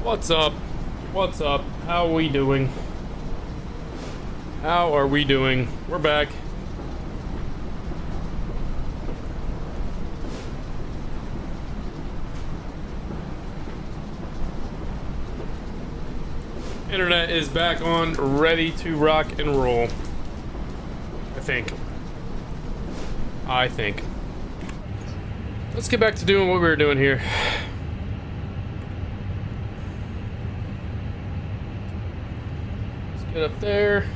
What's up? What's up? How are we doing? How are we doing? We're back. Internet is back on, ready to rock and roll. I think. Let's get back to doing what we were doing here. Let's get up there.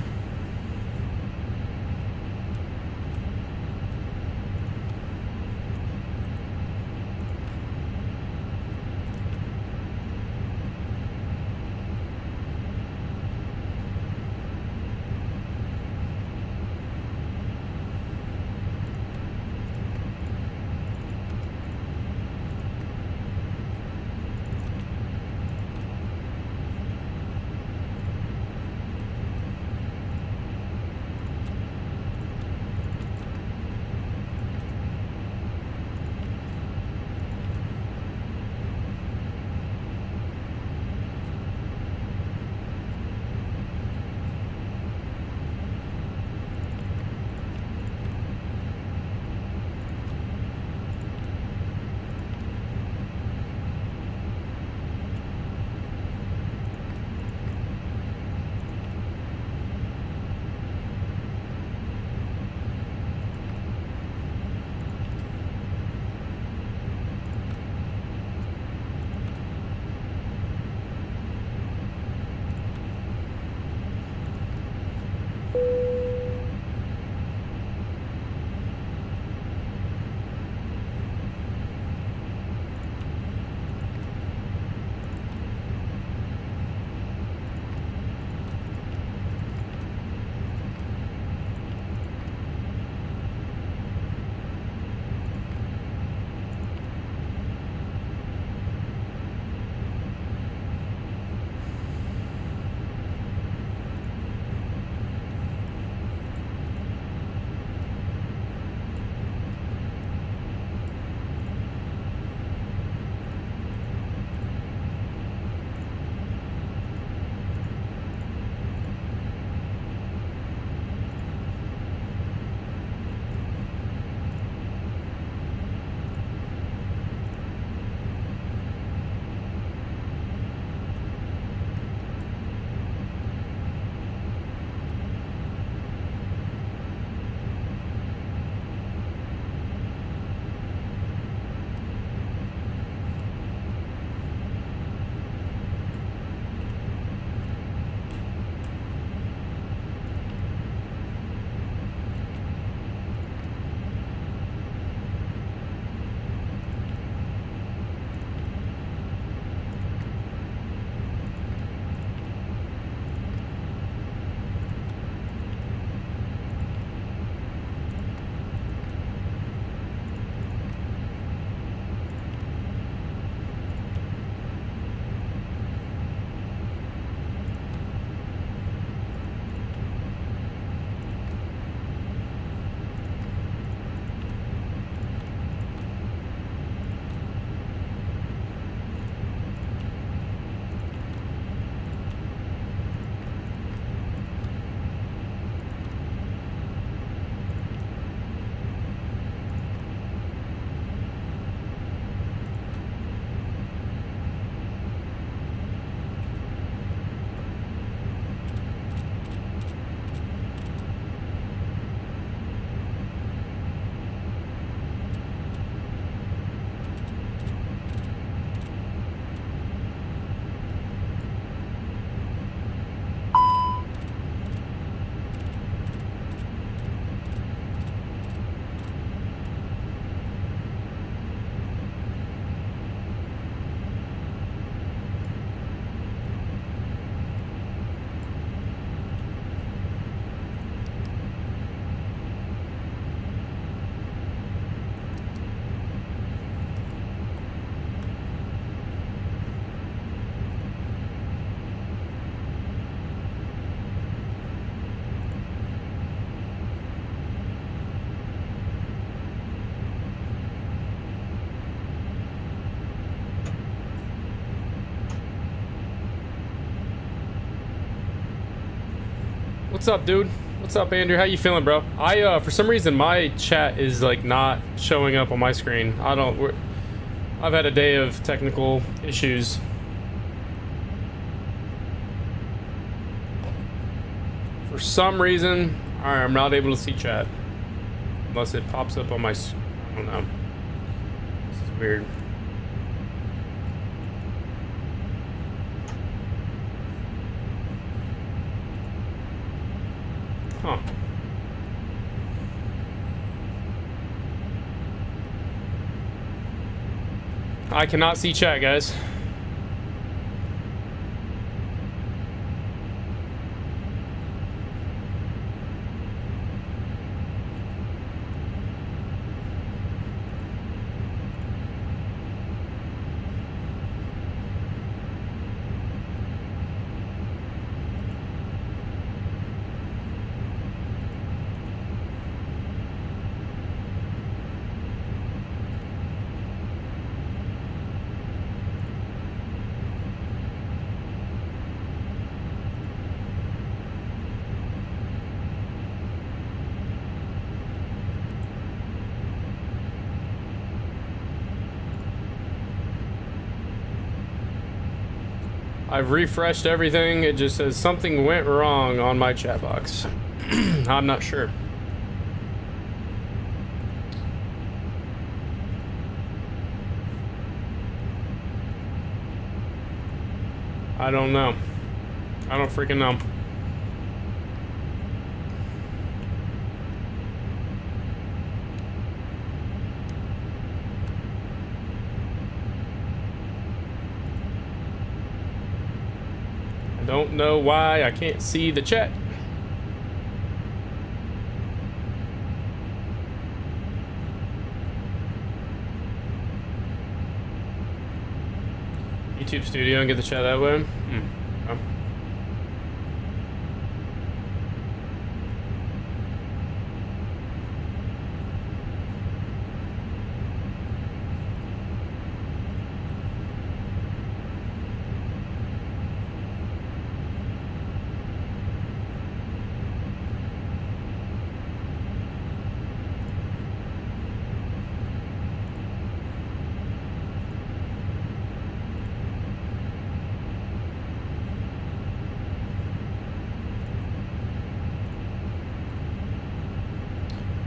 What's up, dude? What's up, Andrew? How you feeling, bro? For some reason, my chat is like not showing up on my screen. I've had a day of technical issues. For some reason, I'm not able to see chat. Unless it pops up on my... I don't know. This is weird. Huh. I cannot see chat, guys. I've refreshed everything. It just says something went wrong on my chat box. I'm not sure. I don't know. I don't freaking know. Don't know why I can't see the chat. YouTube Studio and get the chat that way. Okay.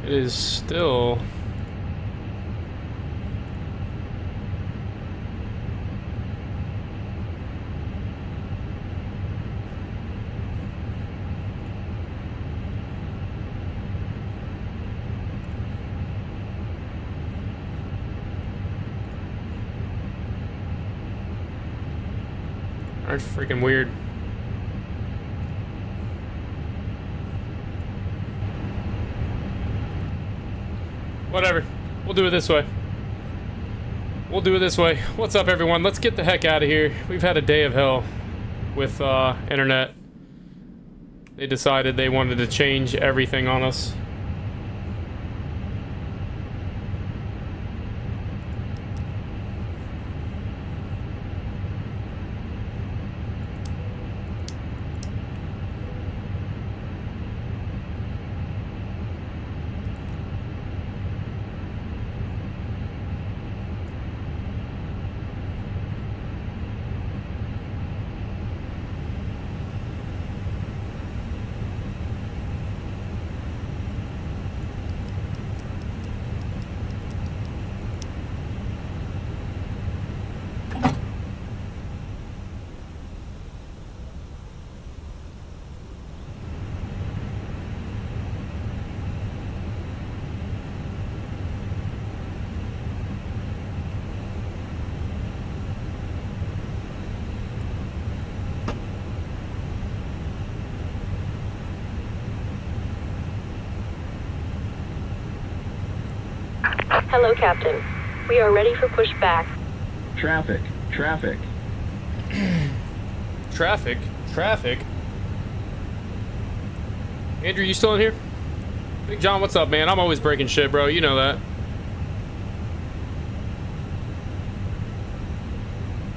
It is still... That's freaking weird. Whatever. We'll do it this way. We'll do it this way. What's up, everyone? Let's get the heck out of here. We've had a day of hell with internet. They decided they wanted to change everything on us. Hello, Captain. We are ready for pushback. Traffic. Traffic. Andrew, you still in here? Big John, what's up, man? I'm always breaking shit, bro. You know that.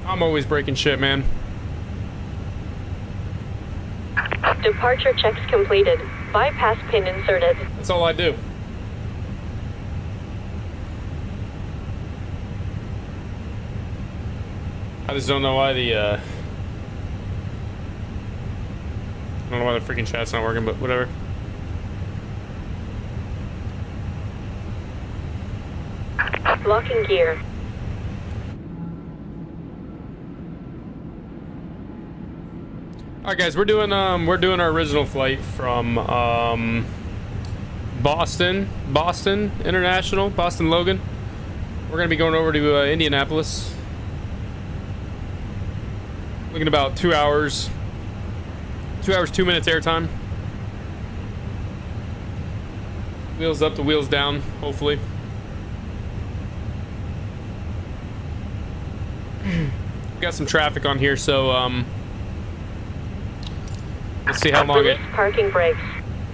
I'm always breaking shit, man. Departure checks completed. Bypass pin inserted. That's all I do. I just don't know why the, I don't know why the freaking chat's not working, but whatever. Locking gear. Alright guys, we're doing our original flight from Boston International, Boston Logan. We're gonna be going over to Indianapolis. Looking about 2 hours. 2 hours, 2 minutes airtime. Wheels up to wheels down, hopefully. We've got some traffic on here, so let's see how long Release parking brakes.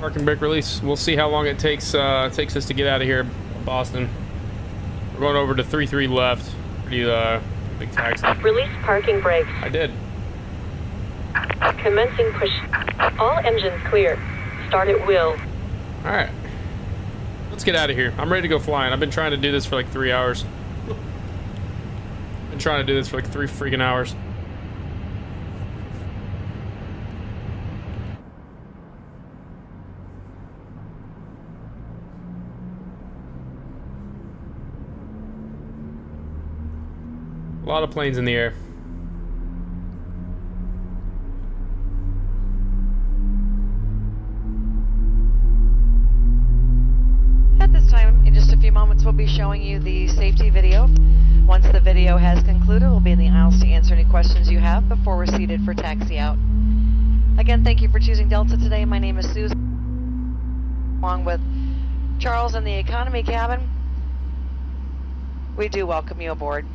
Parking brake release. We'll see how long it takes us to get out of here, Boston. We're going over to 33 left. Pretty big taxi. Release parking brakes. I did. Commencing push. All engines clear. Start at will. All right. Let's get out of here. I'm ready to go flying. I've been trying to do this for like 3 hours. Been trying to do this for like 3 freaking hours. A lot of planes in the air. At this time, in just a few moments, we'll be showing you the safety video. Once the video has concluded, we'll be in the aisles to answer any questions you have before we're seated for taxi out. Again, thank you for choosing Delta today. My name is Susan, along with Charles in the economy cabin. We do welcome you aboard.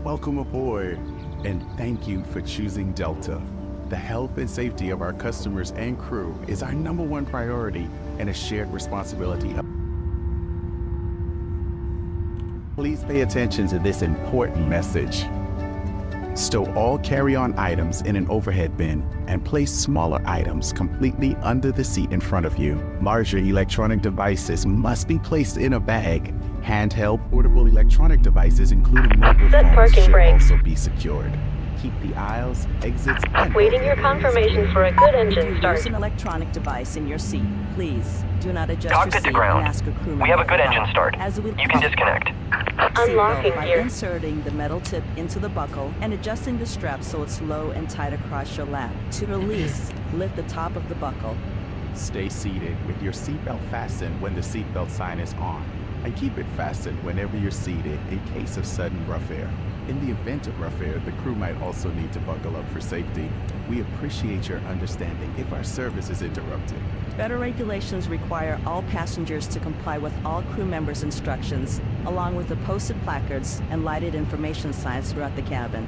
Welcome aboard, and thank you for choosing Delta. The health and safety of our customers and crew is our #1 priority and a shared responsibility. Please pay attention to this important message. Stow all carry-on items in an overhead bin and place smaller items completely under the seat in front of you. Larger electronic devices must be placed in a bag. Handheld portable electronic devices, including mobile Set phones, parking should brakes. also be secured. Keep the aisles, exits, and Waiting your confirmation for a good engine If you start. use an electronic device in your seat, please do not adjust Cockpit your to seat ground. and ask a crewman. We have a good for engine help, start. as we You can disconnect. Unlocking by gear. inserting the metal tip into the buckle and adjusting the strap so it's low and tight across your lap. To release, lift the top of the buckle. Stay seated with your seatbelt fastened when the seatbelt sign is on, and keep it fastened whenever you're seated in case of sudden rough air. In the event of rough air, the crew might also need to buckle up for safety. We appreciate your understanding if our service is interrupted. Better regulations require all passengers to comply with all crew members' instructions, along with the posted placards and lighted information signs throughout the cabin.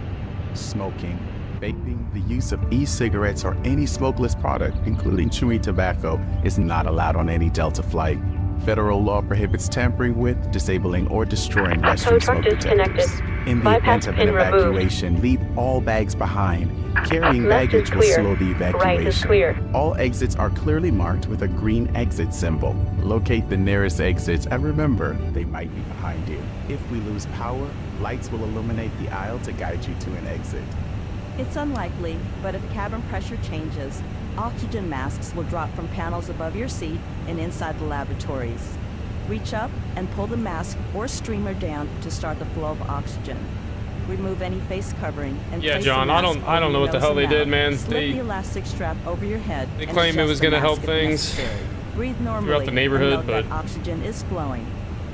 Smoking, vaping, the use of e-cigarettes or any smokeless product, including chewing tobacco, is not allowed on any Delta flight. Federal law prohibits tampering with, disabling, or destroying restroom truck smoke disconnected. detectors. In the Bypass event of an pin removed. evacuation, leave all bags behind. Carrying Left is baggage will clear. slow the evacuation. Right is clear. All exits are clearly marked with a green exit symbol. Locate the nearest exits and remember, they might be behind you. If we lose power, lights will illuminate the aisle to guide you to an exit. It's unlikely, but if cabin pressure changes, oxygen masks will drop from panels above your seat and inside the lavatories. Reach up and pull the mask or streamer down to start the flow of oxygen. Remove any face covering and Yeah, place John, the I mask don't over know your what the nose hell and they did, mouth. man. Slip the elastic strap over your head. They and claimed it adjust was the gonna mask help if things necessary. Breathe normally the neighborhood, and note but that oxygen is flowing.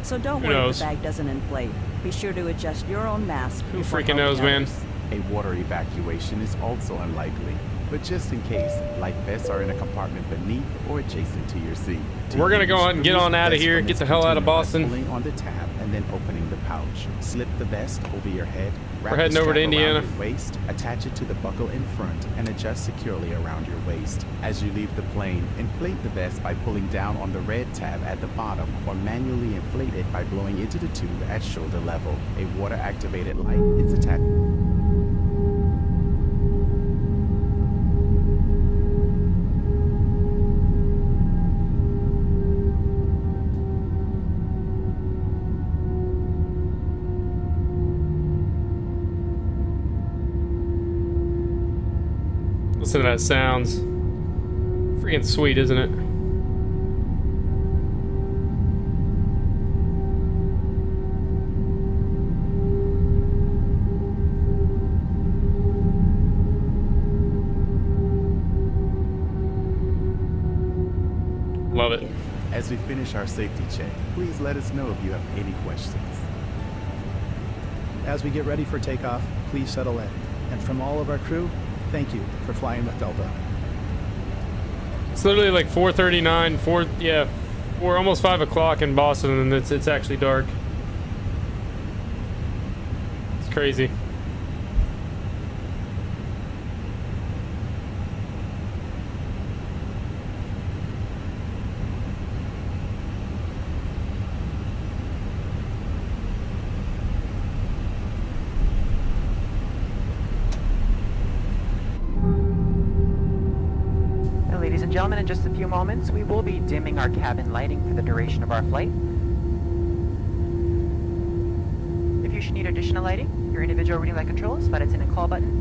So don't who worry knows? if the bag doesn't inflate. Be sure to adjust your own mask. Who before freaking helping knows, man? others. A water evacuation is also unlikely. but just in case, life vests are in a compartment beneath or adjacent to your seat. We're gonna go ahead and get on out of here, get the hell out of Boston. Pulling on the tab and then opening the pouch. Slip the vest over your head. We're heading over to Indiana. Your waist, attach it to the buckle in front, and adjust securely around your waist. As you leave the plane, inflate the vest by pulling down on the red tab at the bottom, or manually inflate it by blowing into the tube at shoulder level. A water-activated light is attached. Listen to that sounds. Freaking sweet, isn't it? Love it. As we finish our safety check, please let us know if you have any questions. As we get ready for takeoff, please settle in. And from all of our crew, thank you for flying with Delta. It's literally like 4:39, 4 almost 5 o'clock in Boston, and it's actually dark. It's crazy. Ladies and gentlemen, in just a few moments, we will be dimming our cabin lighting for the duration of our flight. If you should need additional lighting, your individual reading light controls, but it's in a call button.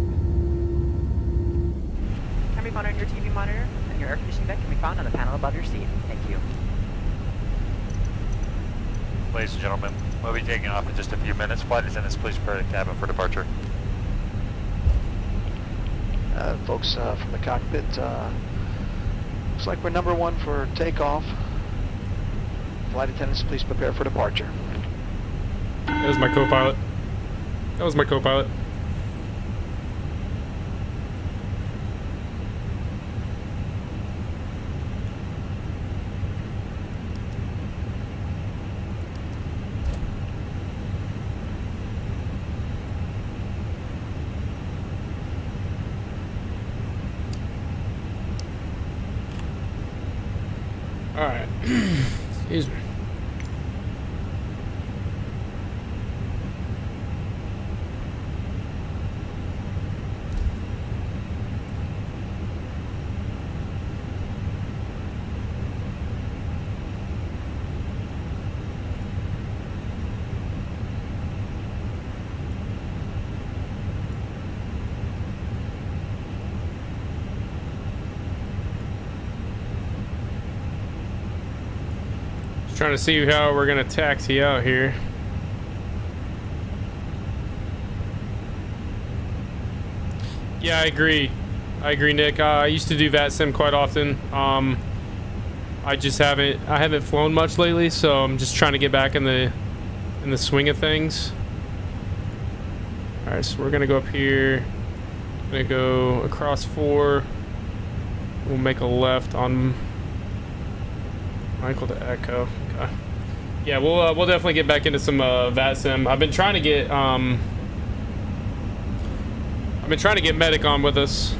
Can be found on your TV monitor, and your air conditioning vent can be found on the panel above your seat. Thank you. Ladies and gentlemen, we'll be taking off in just a few minutes. Flight attendants, please prepare the cabin for departure. Folks from the cockpit, looks like we're number 1 for takeoff. Flight attendants, please prepare for departure. That was my co-pilot. That was my co-pilot. All right. Excuse me. Trying to see how we're gonna taxi out here. Yeah, I agree, Nick. I used to do VATSIM quite often. I haven't flown much lately, so I'm just trying to get back in the swing of things. All right, so we're gonna go up here. Gonna go across 4. We'll make a left on Michael to Echo. Okay. Yeah, we'll definitely get back into some VATSIM. I've been trying to get Medic on with us.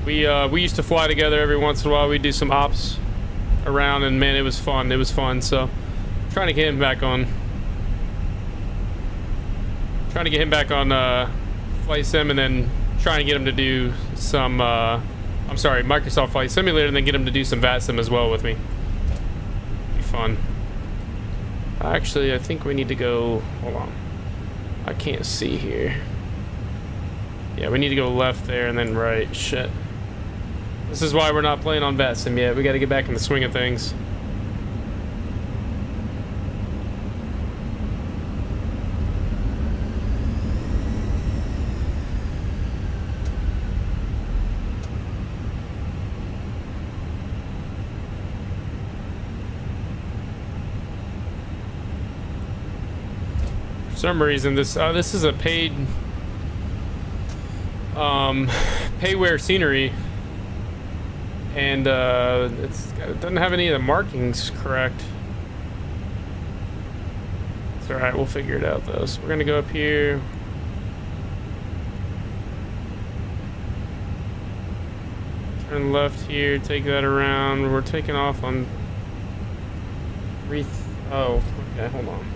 We used to fly together every once in a while. We'd do some ops around, and man, it was fun. It was fun. So, trying to get him back on. Trying to get him back on Flight Sim, and then trying to get him to do some Microsoft Flight Simulator, and then get him to do some VATSIM as well with me. Be fun. Actually, I think we need to go, hold on, I can't see here. Yeah, we need to go left there and then right. Shit, this is why we're not playing on VATSIM yet. We got to get back in the swing of things. some reason this is a paid payware scenery, and it doesn't have any of the markings correct. It's all right, we'll figure it out though. So we're gonna go up here. Turn left here, take that around. We're taking off on oh, okay, hold on.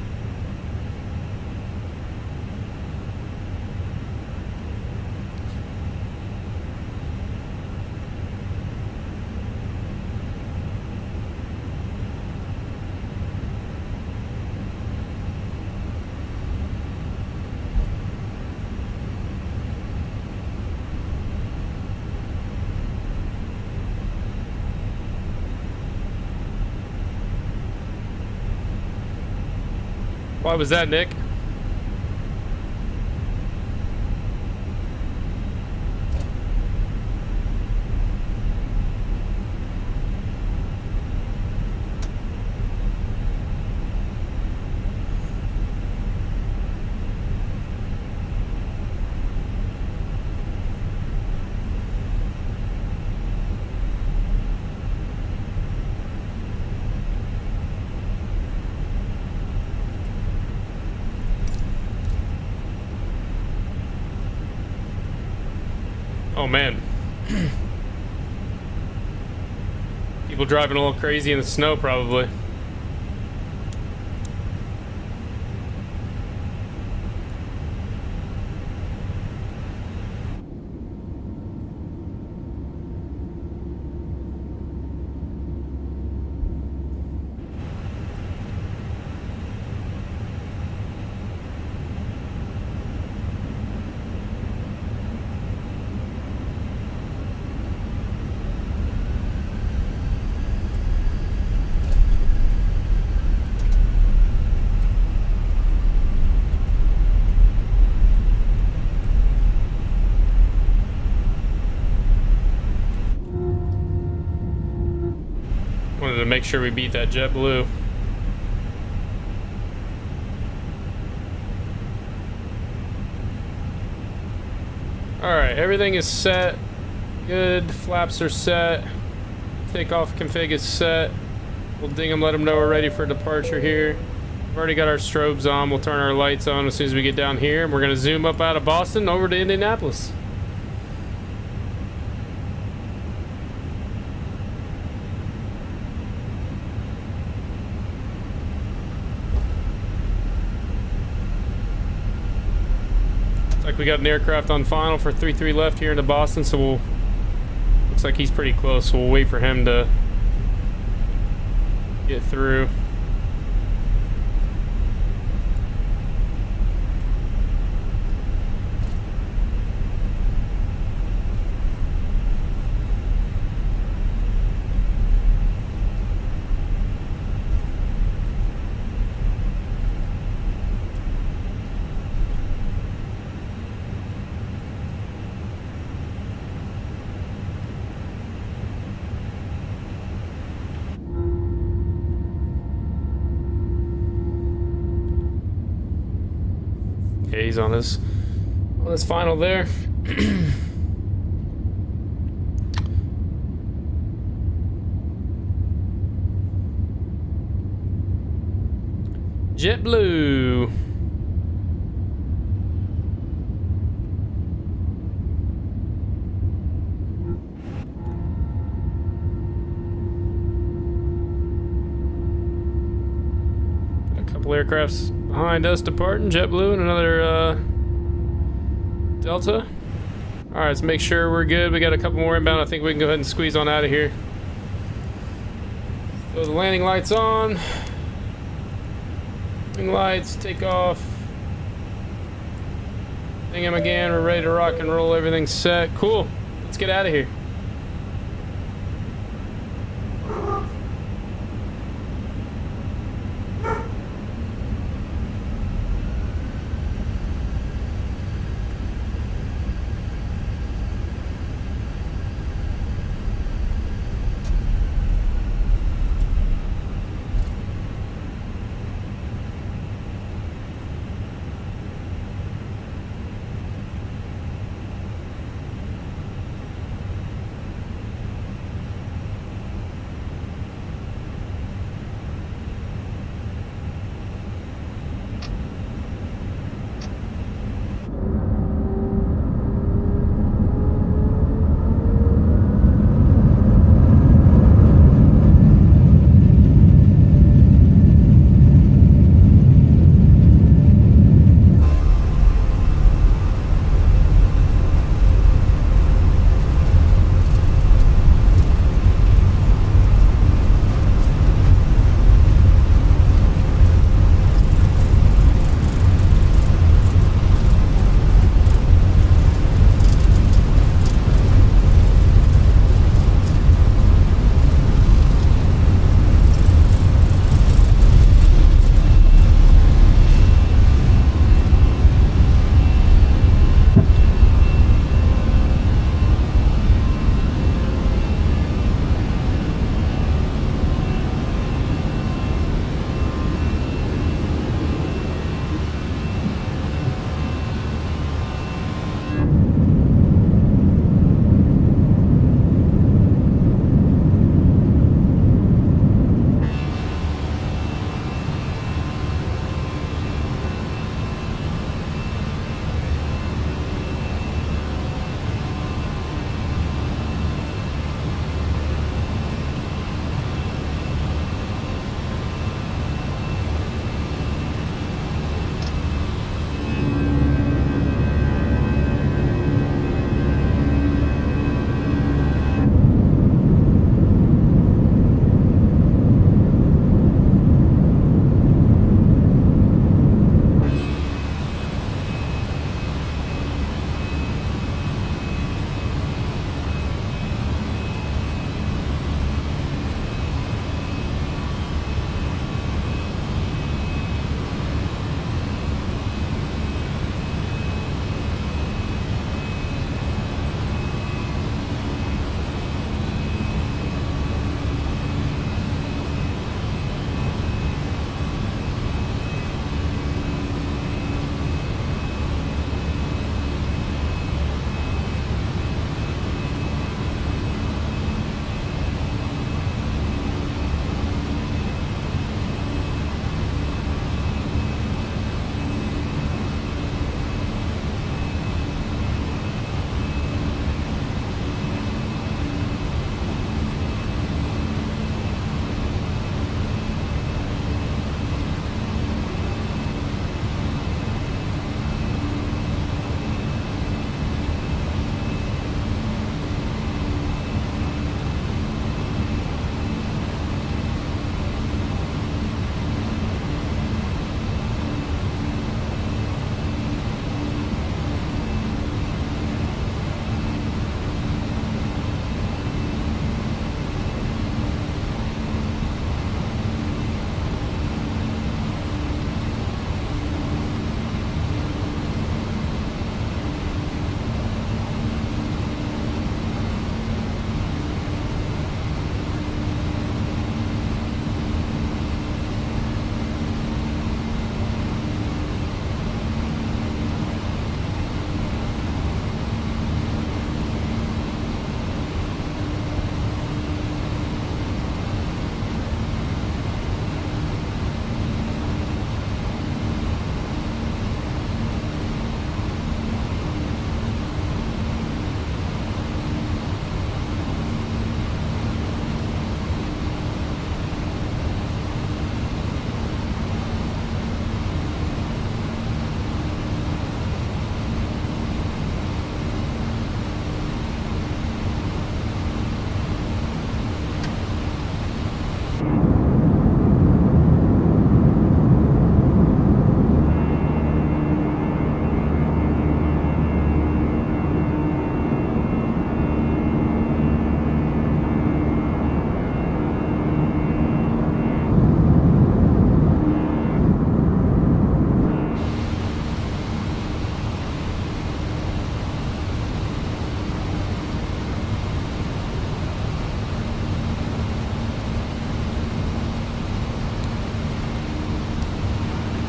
Why was that, Nick? Oh man. People driving a little crazy in the snow probably. Wanted to make sure we beat that JetBlue. Alright, everything is set. Good. Flaps are set. Takeoff config is set. We'll ding them, let them know we're ready for departure here. We've already got our strobes on. We'll turn our lights on as soon as we get down here. And we're going to zoom up out of Boston over to Indianapolis. We got an aircraft on final for 3-3 left here into Boston, so we'll, looks like he's pretty close, so we'll wait for him to get through. Yeah, he's on his final there. JetBlue. A couple aircrafts behind us departing, JetBlue and another Delta. Alright, let's make sure we're good. We got a couple more inbound. I think we can go ahead and squeeze on out of here. Throw the landing lights on. Landing lights, take off. Ding him again. We're ready to rock and roll. Everything's set. Cool. Let's get out of here.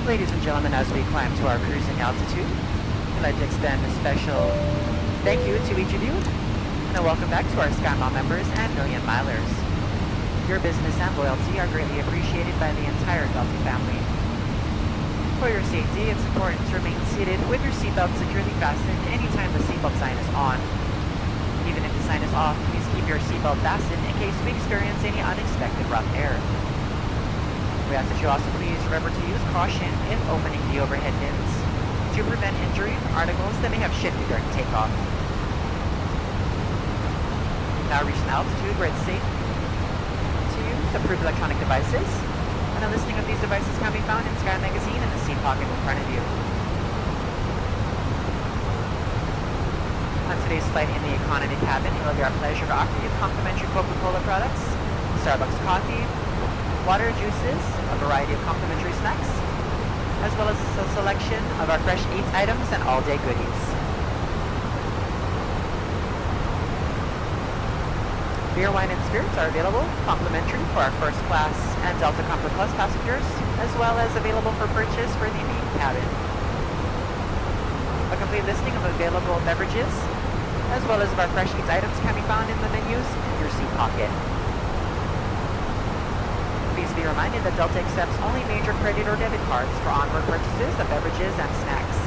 Ladies and gentlemen, as we climb to our cruising altitude, I'd like to extend a special thank you to each of you, and a welcome back to our SkyMom members and Million Milers. Your business and loyalty are greatly appreciated by the entire Delta family. For your safety, it's important to remain seated with your seatbelt securely fastened anytime the seatbelt sign is on. Even if the sign is off, please keep your seatbelt fastened in case we experience any unexpected rough air. We ask that you also please remember to use caution if opening the overhead bins to prevent injury from articles that may have shifted during takeoff. Now reach an altitude where it's safe to use approved electronic devices, and a listing of these devices can be found in Sky Magazine in the seat pocket in front of you. On today's flight in the economy cabin, it will be our pleasure to offer you complimentary Coca-Cola products, Starbucks coffee, water, juices, a variety of complimentary snacks, as well as a selection of our fresh eats items and all-day goodies. Beer, wine, and spirits are available complimentary for our first class and Delta Comfort Plus passengers, as well as available for purchase for the main cabin. A complete listing of available beverages, as well as of our fresh eats items, can be found in the menus in your seat pocket. Please be reminded that Delta accepts only major credit or debit cards for onboard purchases of beverages and snacks.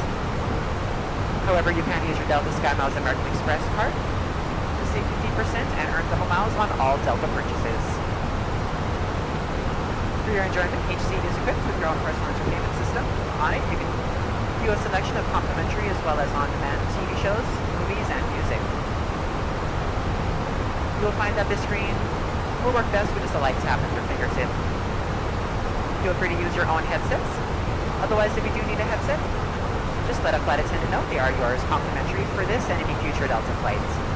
However, you can use your Delta SkyMiles American Express card to save 50% and earn double miles on all Delta purchases. For your enjoyment, each seat is equipped with your own personal entertainment system. On it, you can view a selection of complimentary as well as on-demand TV shows, movies, and music. You will find that this screen will work best with just a light tap of your fingertip. Feel free to use your own headsets. Otherwise, if you do need a headset, just let a flight attendant know they are yours complimentary for this and any future Delta flights.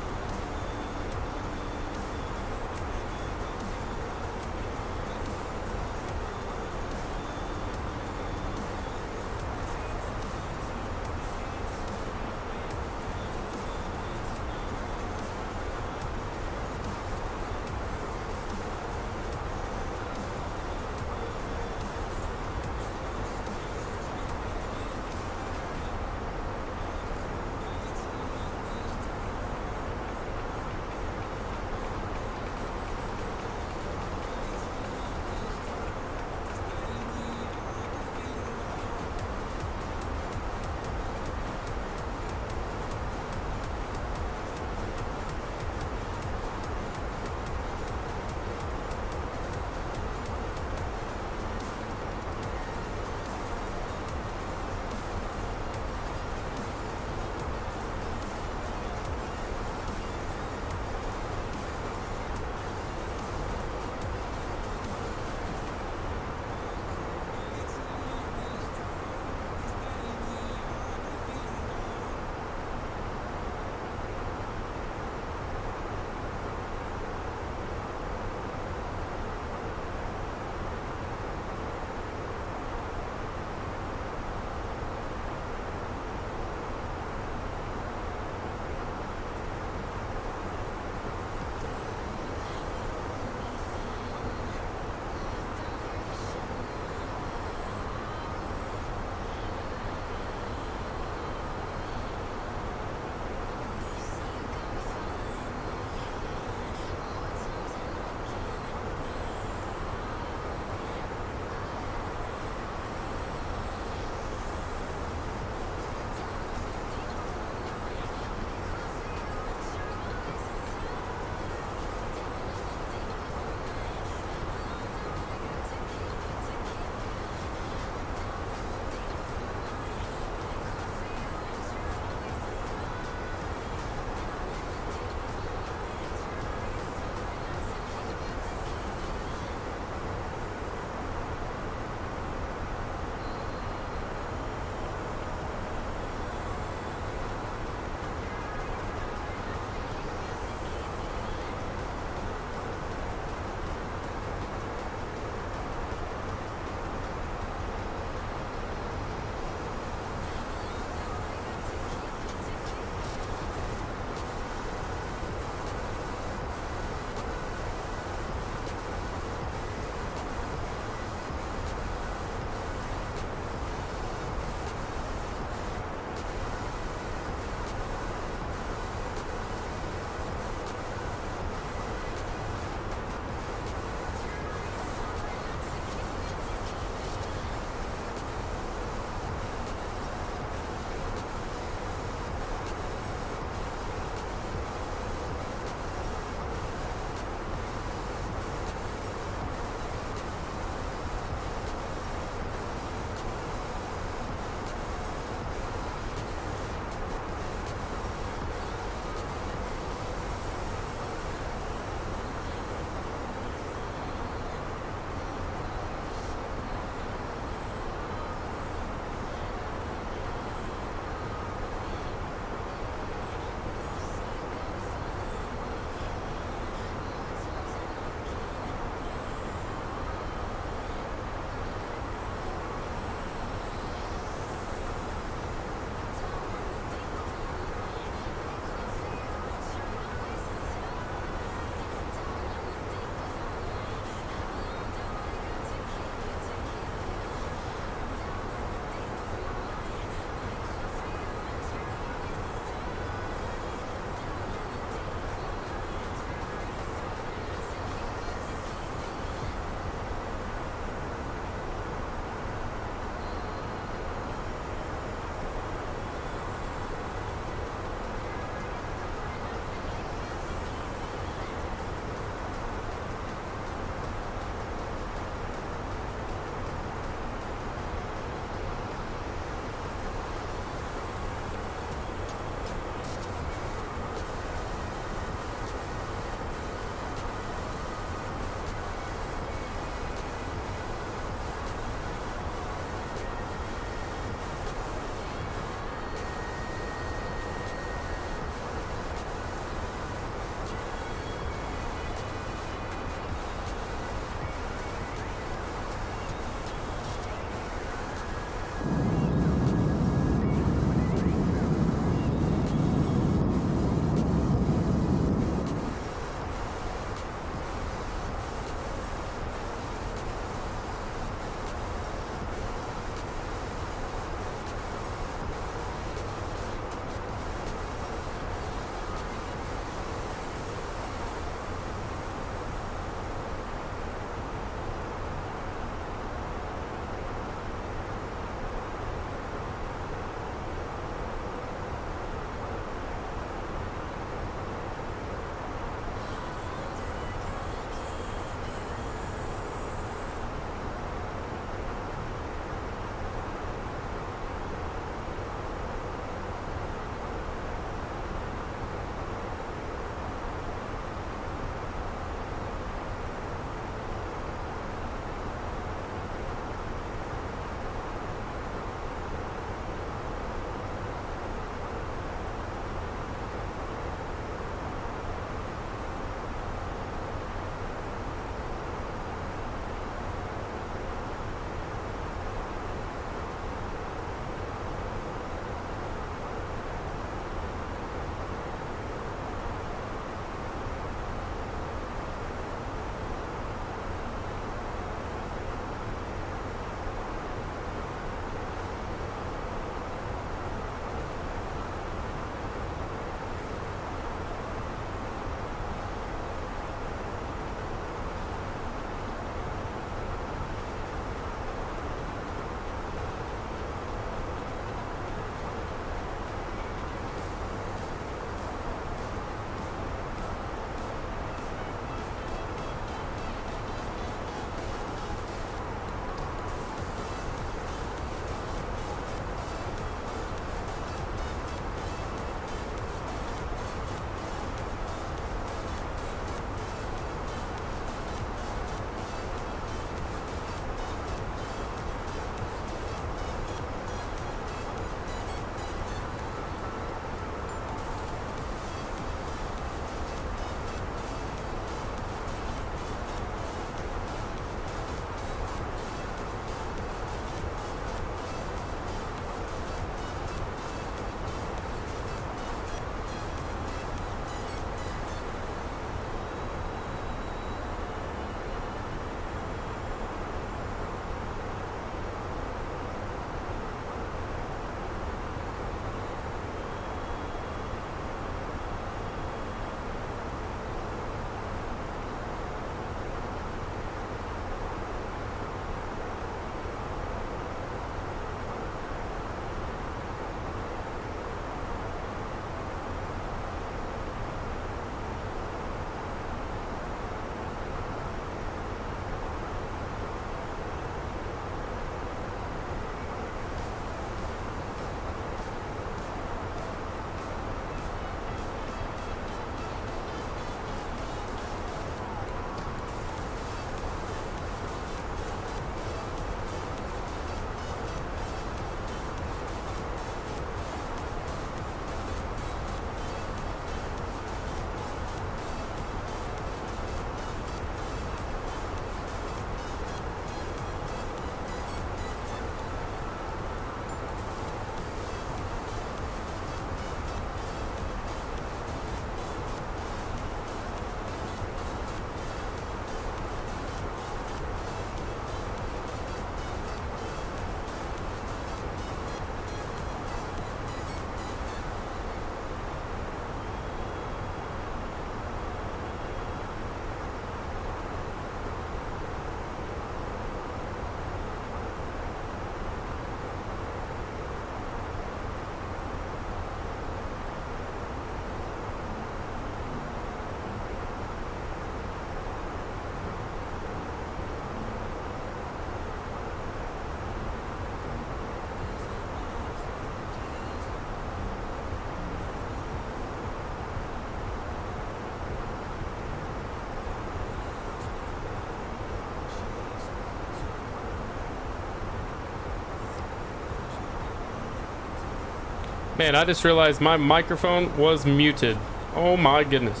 Man, I just realized my microphone was muted. Oh my goodness.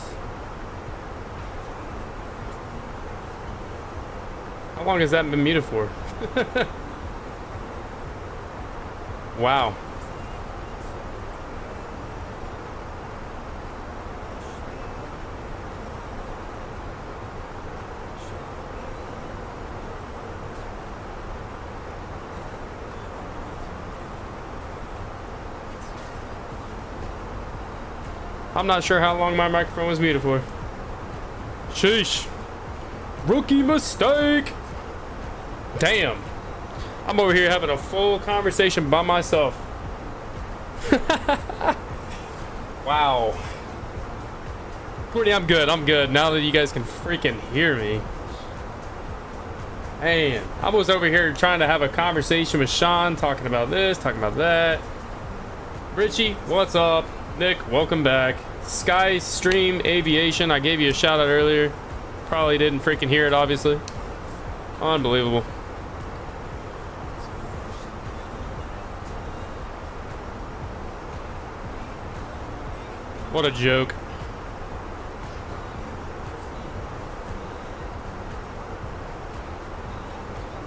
How long has that been muted for? Wow. I'm not sure how long my microphone was muted for. Sheesh. Rookie mistake. Damn. I'm over here having a full conversation by myself. Wow. Courtney, I'm good. I'm good. Now that you guys can freaking hear me. Man, I was over here trying to have a conversation with Sean, talking about this, talking about that. Richie, what's up? Nick, welcome back. Sky Stream Aviation, I gave you a shout out earlier. Probably didn't freaking hear it, obviously. Unbelievable. What a joke.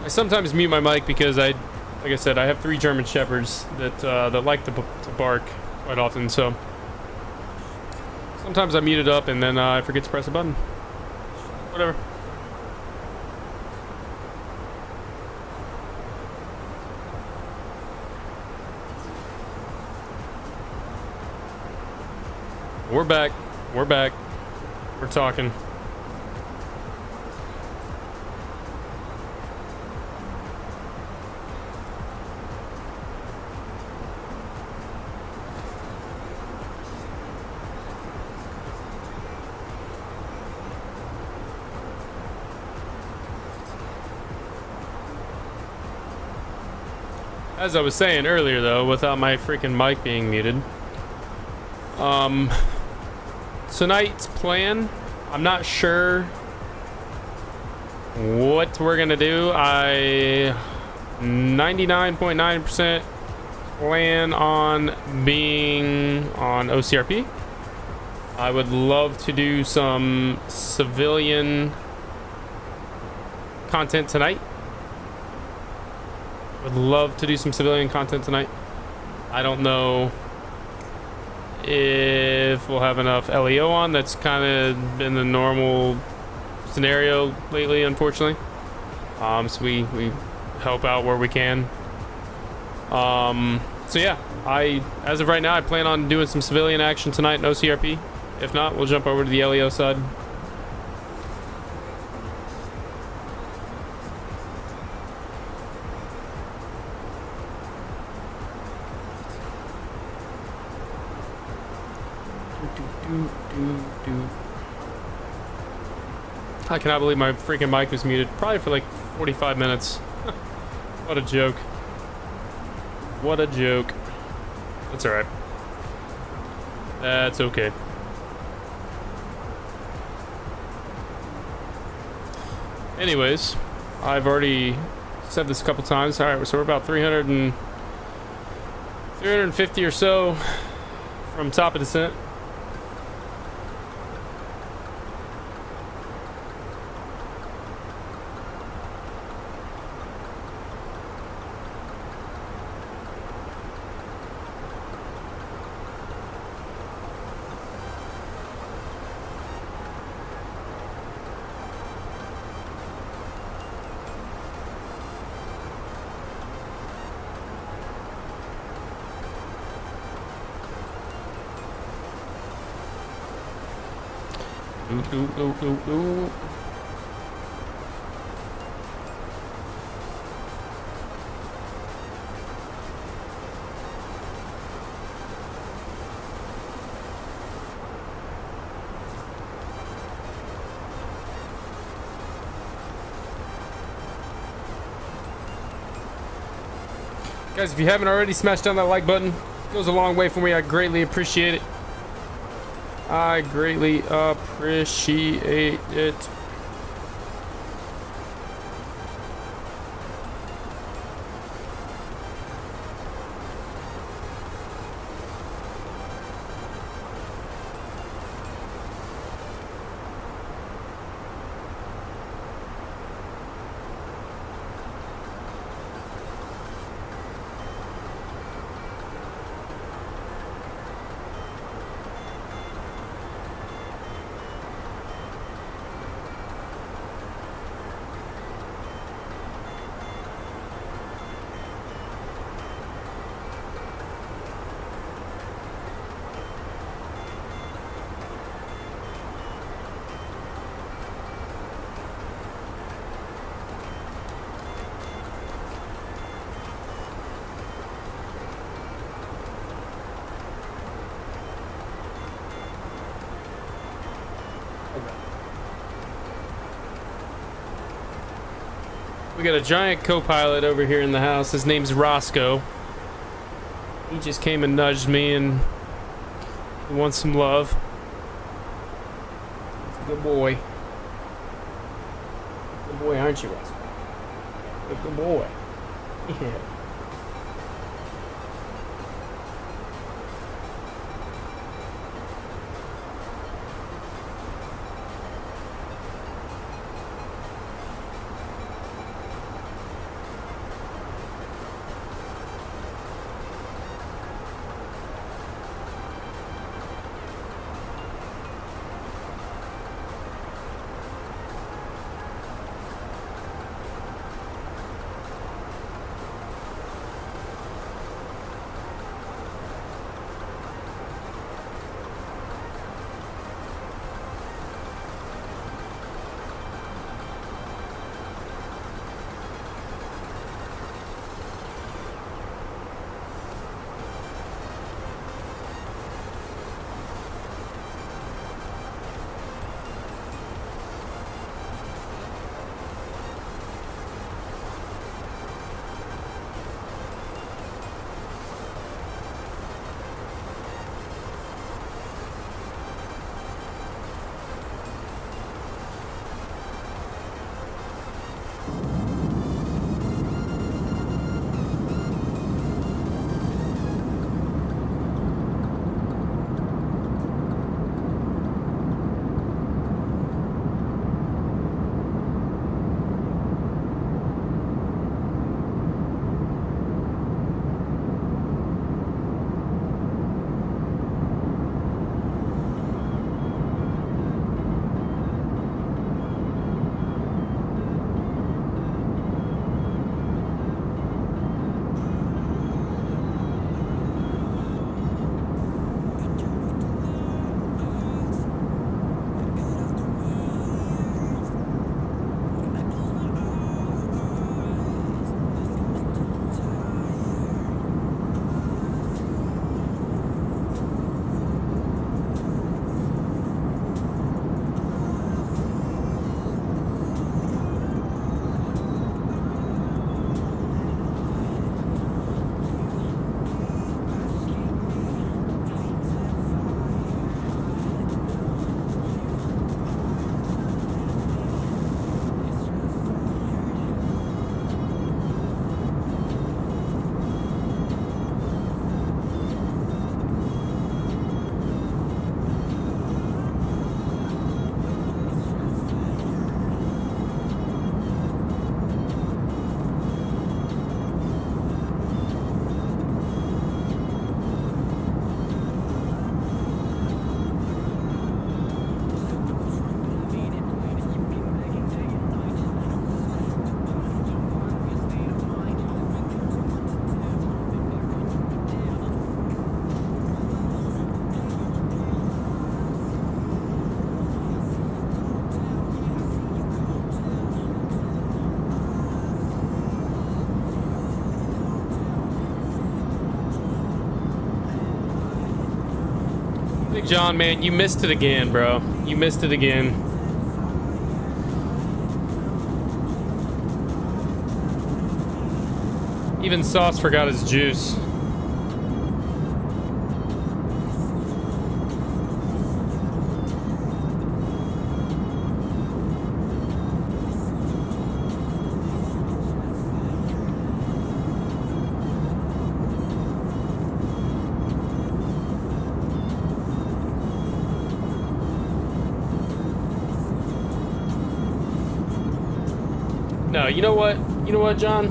I sometimes mute my mic because like I said, I have 3 German Shepherds that like to bark quite often, so sometimes I mute it up and then I forget to press a button. Whatever. We're back. We're back. We're talking. As I was saying earlier, though, without my freaking mic being muted, tonight's plan, I'm not sure what we're gonna do. I 99.9% plan on being on OCRP. I would love to do some civilian content tonight. Would love to do some civilian content tonight. I don't know if we'll have enough LEO on. That's kind of been the normal scenario lately, unfortunately. So we help out where we can. So yeah, as of right now, I plan on doing some civilian action tonight in OCRP. If not, we'll jump over to the LEO side. I cannot believe my freaking mic was muted. Probably for like 45 minutes. What a joke. What a joke. That's alright. That's okay. Anyways, I've already said this a couple times. Alright, so we're about 350 or so from top of descent. Ooh. Guys, if you haven't already, smash down that like button. It goes a long way for me. I greatly appreciate it. I greatly appreciate it. We got a giant co-pilot over here in the house. His name's Roscoe. He just came and nudged me and he wants some love. He's a good boy. Good boy, aren't you, Roscoe? Good boy. Yeah. Big John, man, you missed it again, bro. You missed it again. Even Sauce forgot his juice. No, you know what? You know what, John?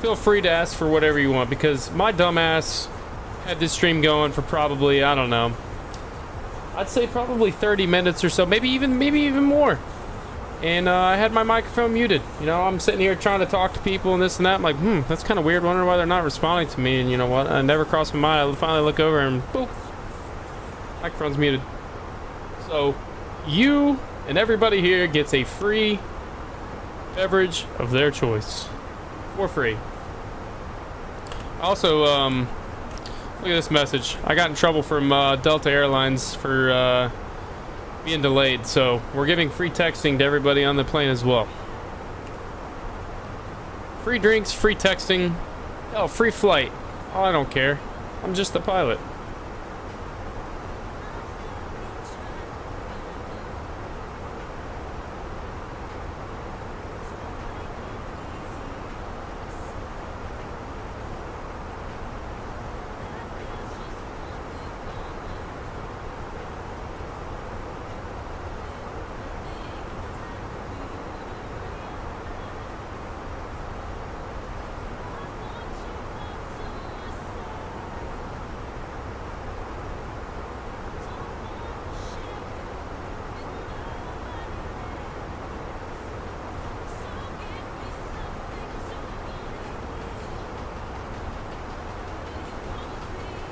Feel free to ask for whatever you want, because my dumbass had this stream going for probably, I don't know, I'd say probably 30 minutes or so, maybe even more. And I had my microphone muted. You know, I'm sitting here trying to talk to people and this and that. I'm like, that's kind of weird. Wondering why they're not responding to me. And you know what? I never crossed my mind. I finally look over and boop, microphone's muted. So you and everybody here gets a free beverage of their choice for free. Also, Look at this message. I got in trouble from Delta Airlines for being delayed, so we're giving free texting to everybody on the plane as well. Free drinks, free texting, oh, free flight. Oh, I don't care. I'm just the pilot.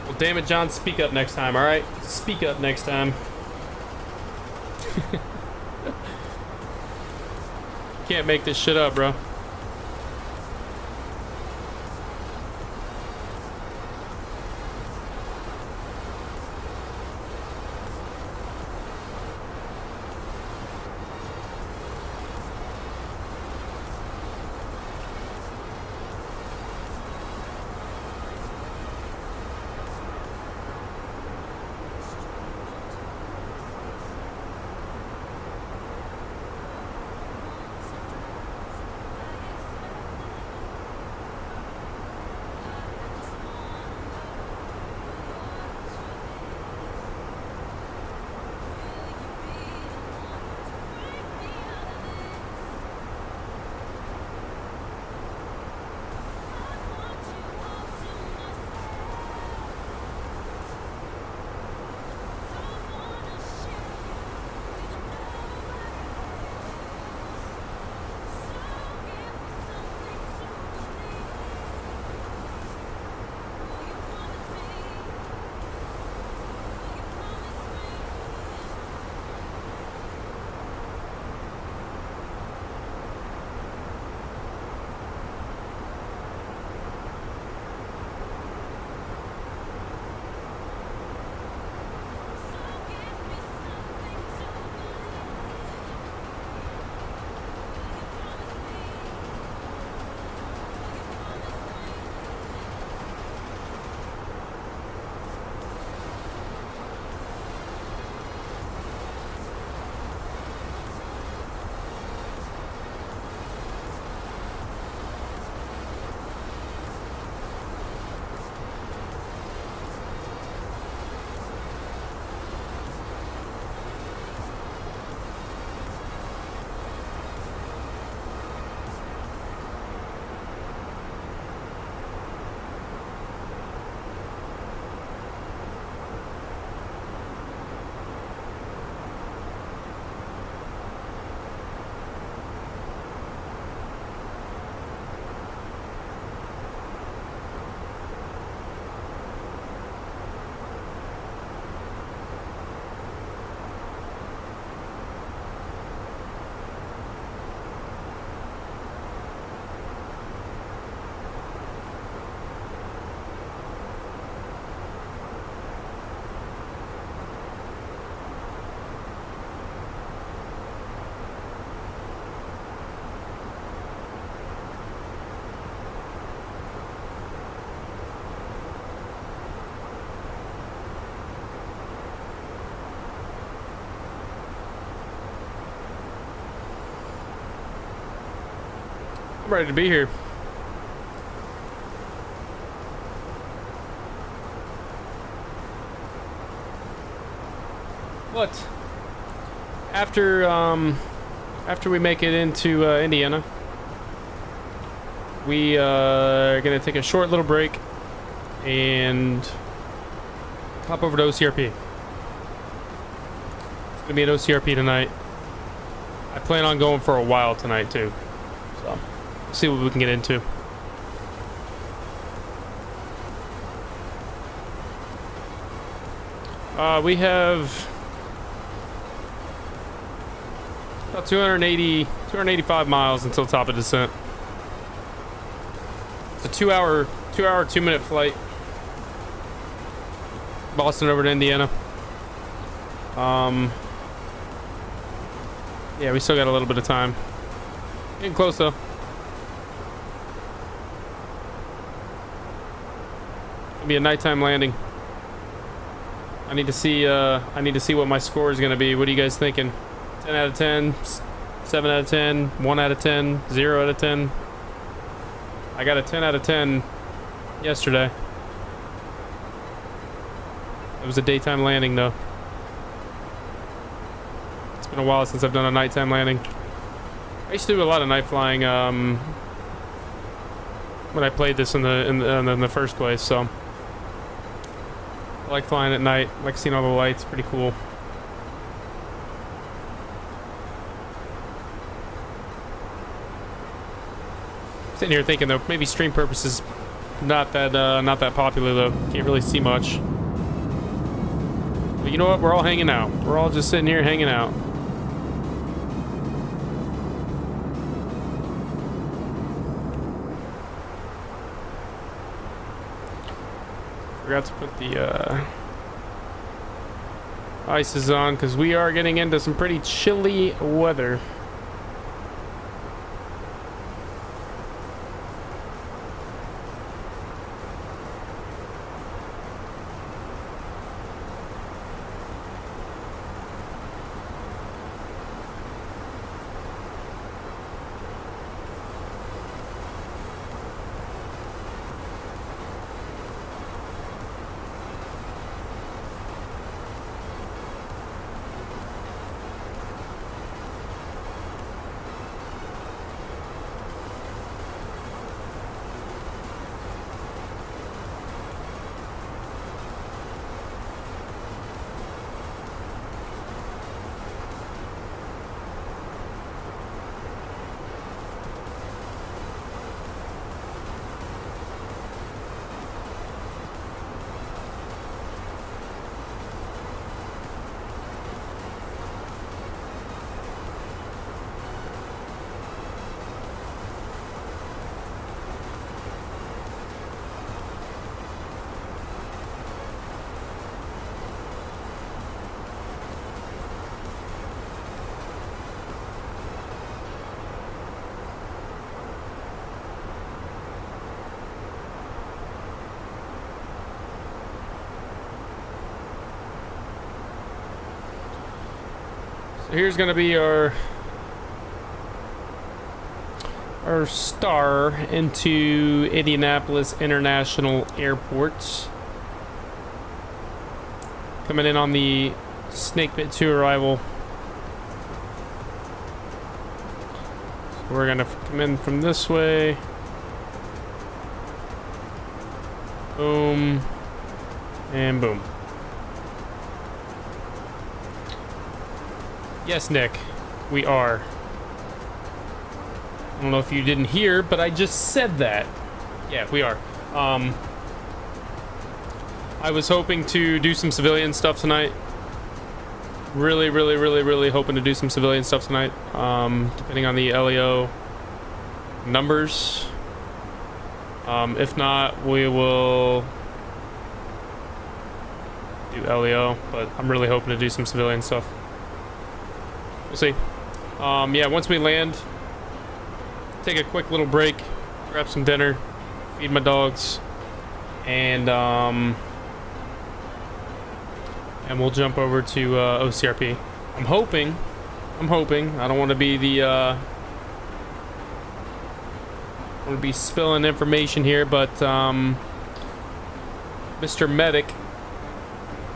Well, damn it, John, speak up next time, alright? Speak up next time. Can't make this shit up, bro. I'm ready to be here. What? After we make it into Indiana, we are gonna take a short little break and hop over to OCRP. It's gonna be an OCRP tonight. I plan on going for a while tonight too, so see what we can get into. We have about 285 miles until top of descent. It's a 2 hour, 2 minute flight. Boston over to Indiana. Yeah, we still got a little bit of time. Getting close though. It'll be a nighttime landing. I need to see what my score is gonna be. What are you guys thinking? 10 out of 10, 7 out of 10, 1 out of 10, 0 out of 10. I got a 10 out of 10 yesterday. It was a daytime landing though. It's been a while since I've done a nighttime landing. I used to do a lot of night flying when I played this in the first place, so I like flying at night. I like seeing all the lights. Pretty cool. Sitting here thinking though, maybe stream purposes not that popular though. Can't really see much. But you know what? We're all hanging out. We're all just sitting here hanging out. Forgot to put the ices on because we are getting into some pretty chilly weather. So here's gonna be our star into Indianapolis International Airport. Coming in on the Snakebit 2 arrival. So we're gonna come in from this way. Boom. And boom. Yes, Nick, we are. I don't know if you didn't hear, but I just said that. Yeah, we are. I was hoping to do some civilian stuff tonight. Really hoping to do some civilian stuff tonight. Depending on the LEO numbers. If not, we will do LEO, but I'm really hoping to do some civilian stuff. We'll see. Yeah, once we land, take a quick little break, grab some dinner, feed my dogs, and we'll jump over to OCRP. I'm hoping. I don't want to be the spilling information here, but Mr. Medic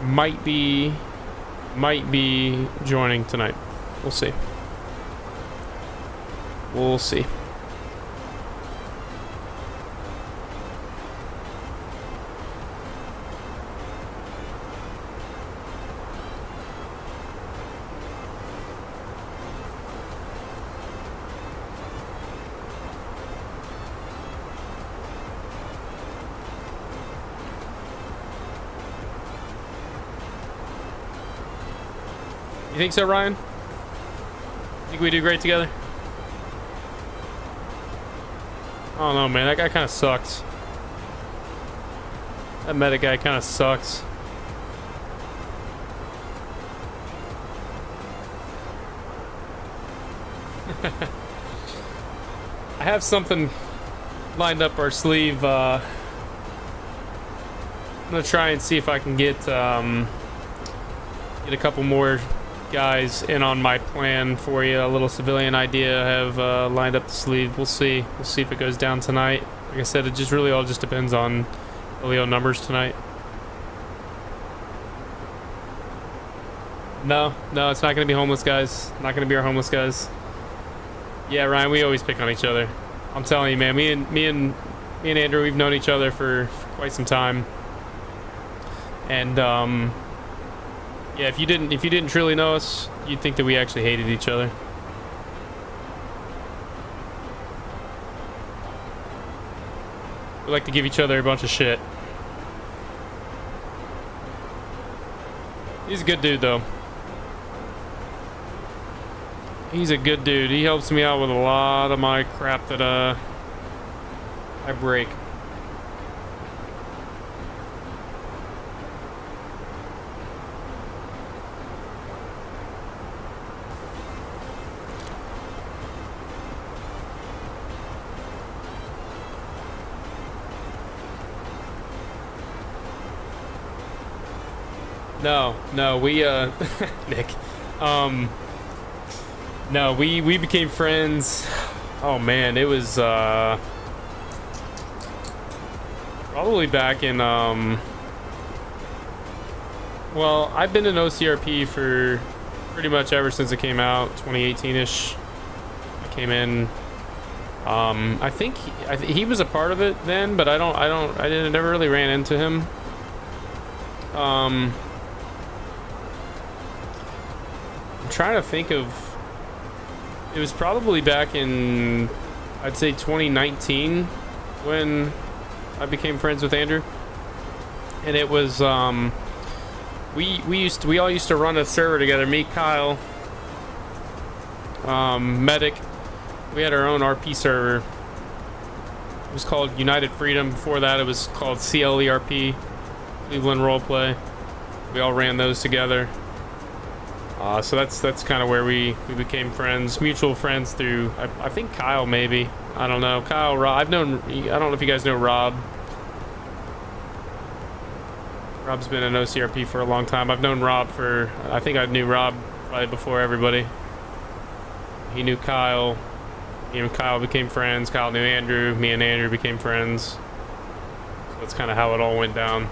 might be joining tonight. We'll see. We'll see. You think so, Ryan? Think we do great together? I don't know, man. That guy kind of sucks. That medic guy kind of sucks. I have something lined up our sleeve. I'm gonna try and see if I can get a couple more guys in on my plan for you. A little civilian idea I have lined up the sleeve. We'll see. We'll see if it goes down tonight. Like I said, it just really all just depends on the Leo numbers tonight. No, it's not gonna be homeless guys. Not gonna be our homeless guys. Yeah, Ryan, we always pick on each other. I'm telling you, man. Me and Andrew, we've known each other for quite some time. And yeah, if you didn't truly know us, you'd think that we actually hated each other. We like to give each other a bunch of shit. He's a good dude, though. He's a good dude. He helps me out with a lot of my crap that I break. No, we Nick. No, we became friends. Oh man, it was probably back in well, I've been in OCRP for pretty much ever since it came out, 2018-ish. I came in. I think he was a part of it then, but I never really ran into him. I'm trying to think of. It was probably back in, I'd say 2019 when I became friends with Andrew. And it was we all used to run a server together. Me, Kyle, Medic. We had our own RP server. It was called United Freedom. Before that, it was called CLERP, Cleveland Roleplay. We all ran those together. So that's kind of where we became friends, mutual friends through, I think Kyle maybe. I don't know. Kyle, Rob. I don't know if you guys know Rob. Rob's been in OCRP for a long time. I've known Rob for, I think I knew Rob probably before everybody. He knew Kyle. Me and Kyle became friends. Kyle knew Andrew. Me and Andrew became friends. So that's kind of how it all went down.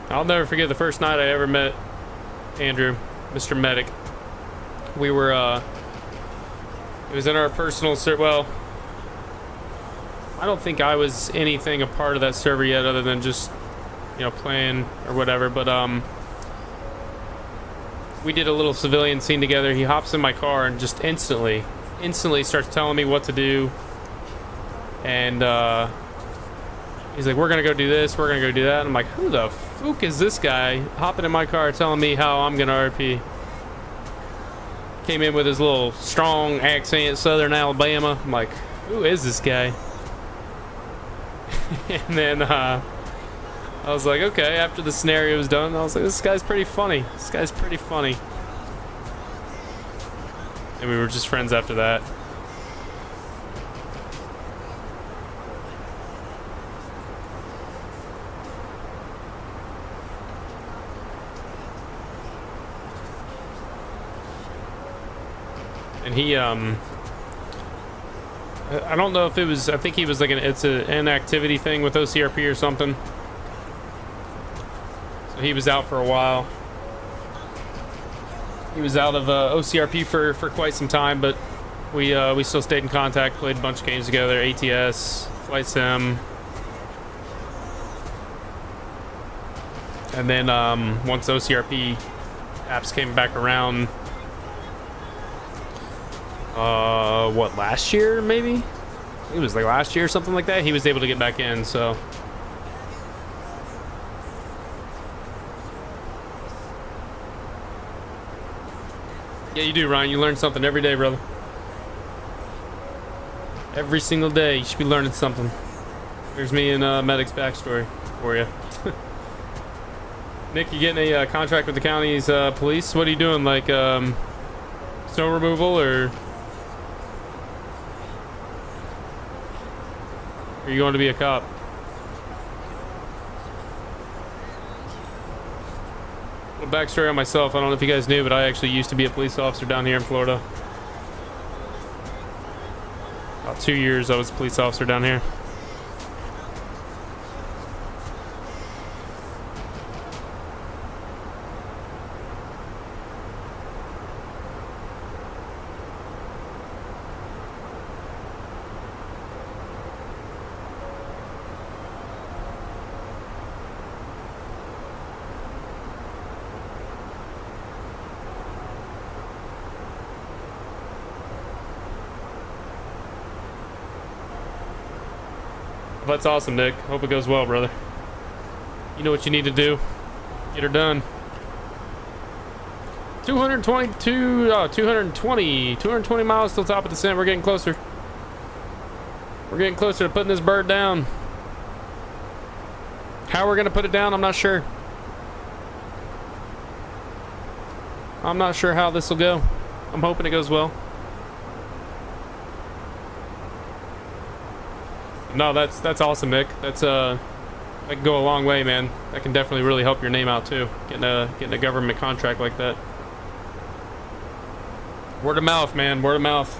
I'll never forget the first night I ever met Andrew, Mr. Medic. We were, it was in our personal well, I don't think I was anything a part of that server yet other than just, you know, playing or whatever, but, we did a little civilian scene together. He hops in my car and just instantly starts telling me what to do. And, he's like, we're gonna go do this, we're gonna go do that. And I'm like, who the fuck is this guy hopping in my car telling me how I'm gonna RP? Came in with his little strong accent, Southern Alabama. I'm like, who is this guy? And then I was like, okay, after the scenario was done, I was like, this guy's pretty funny. This guy's pretty funny. And we were just friends after that. And he, I don't know if it was, I think he was like it's an activity thing with OCRP or something. So he was out for a while. He was out of OCRP for quite some time, but we still stayed in contact, played a bunch of games together, ATS, Flight Sim. And then once OCRP apps came back around, what, last year maybe? It was like last year or something like that. He was able to get back in, so. Yeah, you do, Ryan. You learn something every day, brother. Every single day, you should be learning something. Here's me and Medic's backstory for you. Nick, you getting a contract with the county's police? What are you doing? Like snow removal, or are you going to be a cop? A little backstory on myself. I don't know if you guys knew, but I actually used to be a police officer down here in Florida. About 2 years I was a police officer down here. That's awesome, Nick. Hope it goes well, brother. You know what you need to do. Get her done. 220 miles till top of descent. We're getting closer. We're getting closer to putting this bird down. How we're gonna put it down, I'm not sure. I'm not sure how this will go. I'm hoping it goes well. No, that's awesome, Nick. That's that can go a long way, man. That can definitely really help your name out too. Getting a government contract like that. Word of mouth, man. Word of mouth.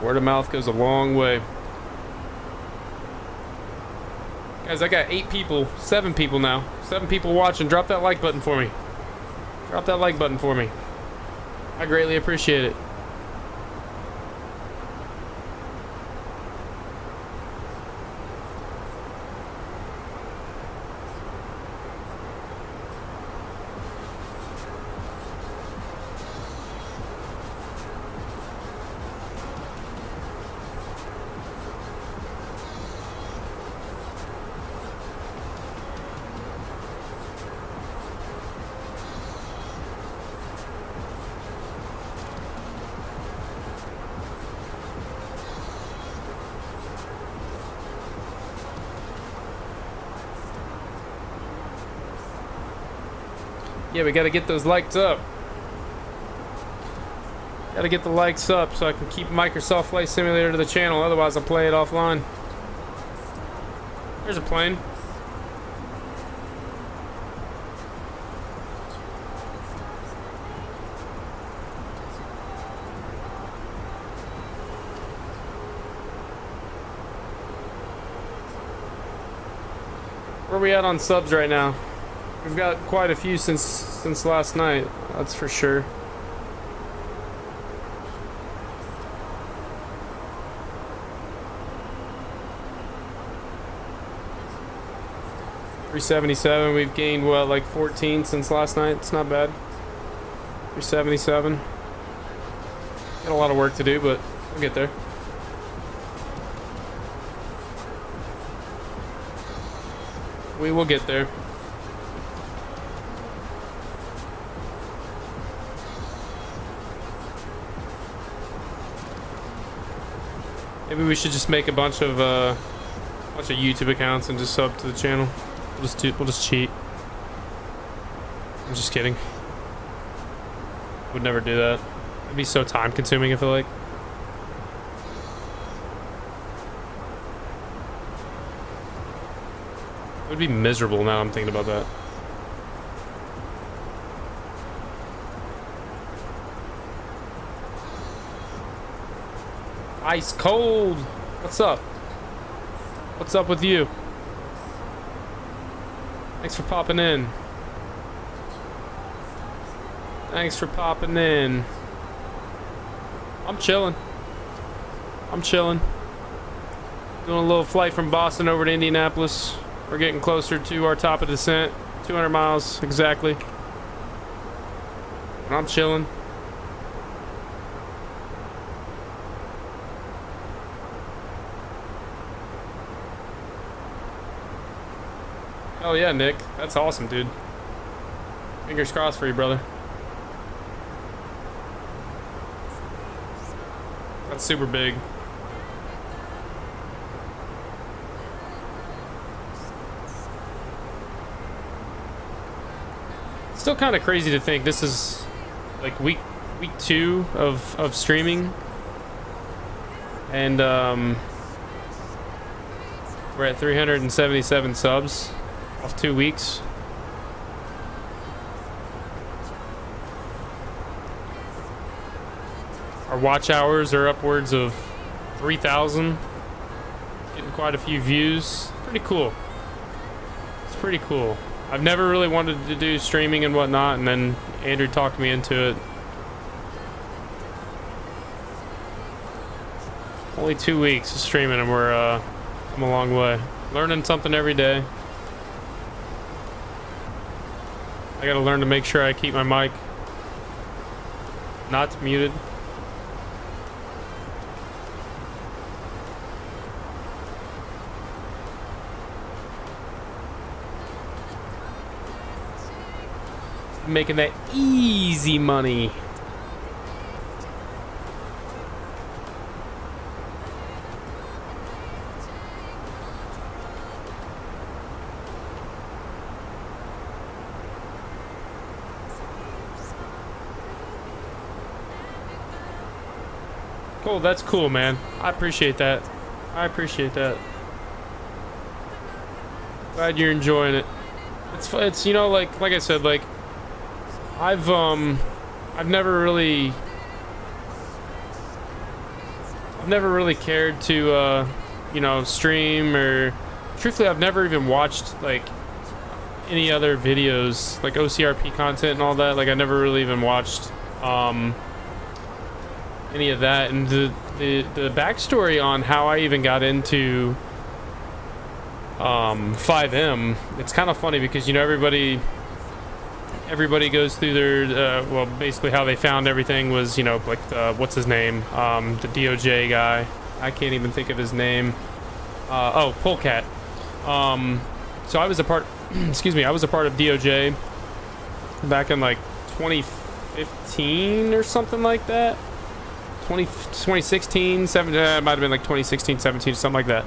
Word of mouth goes a long way. Guys, I got 8 people, 7 people now. 7 people watching. Drop that like button for me. Drop that like button for me. I greatly appreciate it. Yeah, we gotta get those likes up. Gotta get the likes up so I can keep Microsoft Flight Simulator to the channel, otherwise I'll play it offline. There's a plane. Where are we at on subs right now? We've got quite a few since last night, that's for sure. $377. We've gained what, like 14 since last night. It's not bad. $377. Got a lot of work to do, but we'll get there. We will get there. Maybe we should just make a bunch of YouTube accounts and just sub to the channel. We'll just cheat. I'm just kidding. Would never do that. It'd be so time consuming, I feel like. It would be miserable now I'm thinking about that. Ice cold. What's up? What's up with you? Thanks for popping in. Thanks for popping in. I'm chilling. I'm chilling. Doing a little flight from Boston over to Indianapolis. We're getting closer to our top of descent. 200 miles exactly. And I'm chilling. Oh yeah, Nick. That's awesome, dude. Fingers crossed for you, brother. That's super big. still kind of crazy to think this is like week 2 of streaming, and we're at 377 subs off 2 weeks. Our watch hours are upwards of 3,000, getting quite a few views. Pretty cool. It's pretty cool. I've never really wanted to do streaming and whatnot, and then Andrew talked me into it. Only 2 weeks of streaming, and we're come a long way. Learning something every day. I gotta learn to make sure I keep my mic not muted. Making that easy money. Cool, that's cool, man. I appreciate that. I appreciate that. Glad you're enjoying it. It's you know, like I said, like I've never really cared to you know, stream, or truthfully I've never even watched like any other videos like OCRP content and all that. Like I never really even watched any of that, and the backstory on how I even got into 5M, it's kind of funny because, you know, everybody goes through their well, basically how they found everything was, you know, like what's his name, the DOJ guy, I can't even think of his name, oh, Polecat. So I was a part excuse me, I was a part of DOJ back in like 2015 or something like that. 2016, 17, it might have been like 2016, 17, something like that.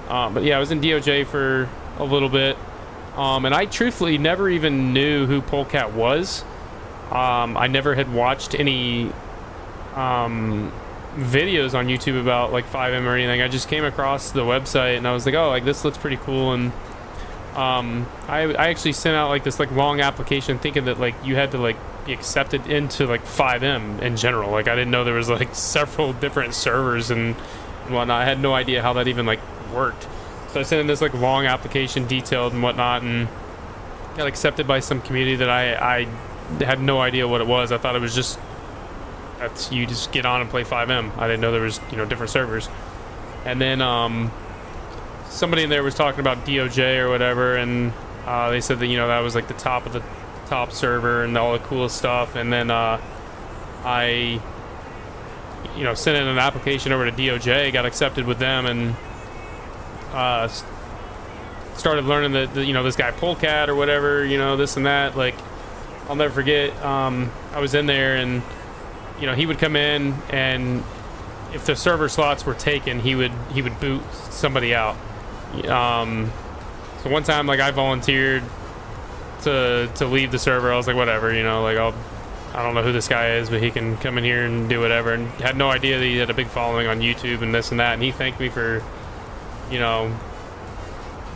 But yeah, I was in DOJ for a little bit. And I truthfully never even knew who Polecat was. I never had watched any videos on YouTube about like 5M or anything. I just came across the website and I was like, oh, like this looks pretty cool. And I actually sent out like this like long application thinking that like you had to like be accepted into like 5M in general. Like I didn't know there was like several different servers and whatnot. I had no idea how that even like worked. So I sent in this like long application, detailed and whatnot, and got accepted by some community that I had no idea what it was. I thought it was just that's you just get on and play 5M. I didn't know there was, you know, different servers. And then somebody in there was talking about DOJ or whatever, and they said that, you know, that was like the top of the top server and all the coolest stuff. And then I, you know, sent in an application over to DOJ, got accepted with them, and started learning that, you know, this guy Polecat or whatever, you know, this and that. Like I'll never forget, I was in there and, you know, he would come in, and if the server slots were taken, he would boot somebody out. So one time, like, I volunteered to leave the server. I was like, whatever, you know, like I don't know who this guy is, but he can come in here and do whatever. And had no idea that he had a big following on YouTube and this and that. And he thanked me for, you know,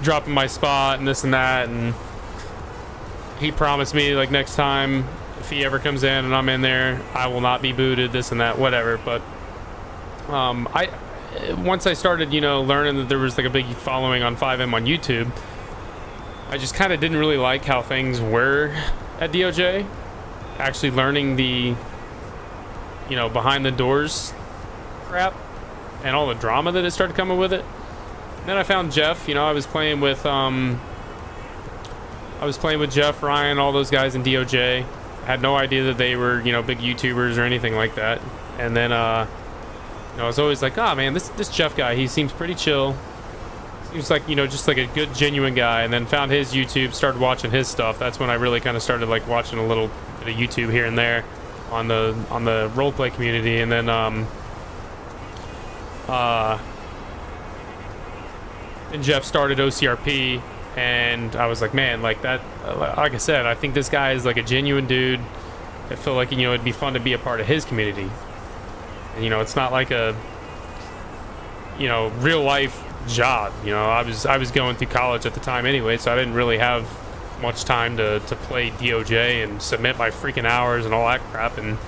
dropping my spot and this and that. And he promised me, like, next time if he ever comes in and I'm in there, I will not be booted, this and that, whatever. But once I started, you know, learning that there was like a big following on 5M on YouTube, I just kind of didn't really like how things were at DOJ. Actually learning the, you know, behind the doors crap and all the drama that it started coming with it. And then I found Jeff. You know, I was playing with Jeff, Ryan, all those guys in DOJ. I had no idea that they were, you know, big YouTubers or anything like that. And then you know, I was always like, oh man, this Jeff guy, he seems pretty chill. Seems like, you know, just like a good, genuine guy. And then found his YouTube, started watching his stuff. That's when I really kind of started like watching a little bit of YouTube here and there on the roleplay community. And then and Jeff started OCRP, and I was like, man, like that, like I said, I think this guy is like a genuine dude. I feel like, you know, it'd be fun to be a part of his community. And, you know, it's not like a, you know, real life job. You know, I was going through college at the time anyway, so I didn't really have much time to play DOJ and submit my freaking hours and all that crap. And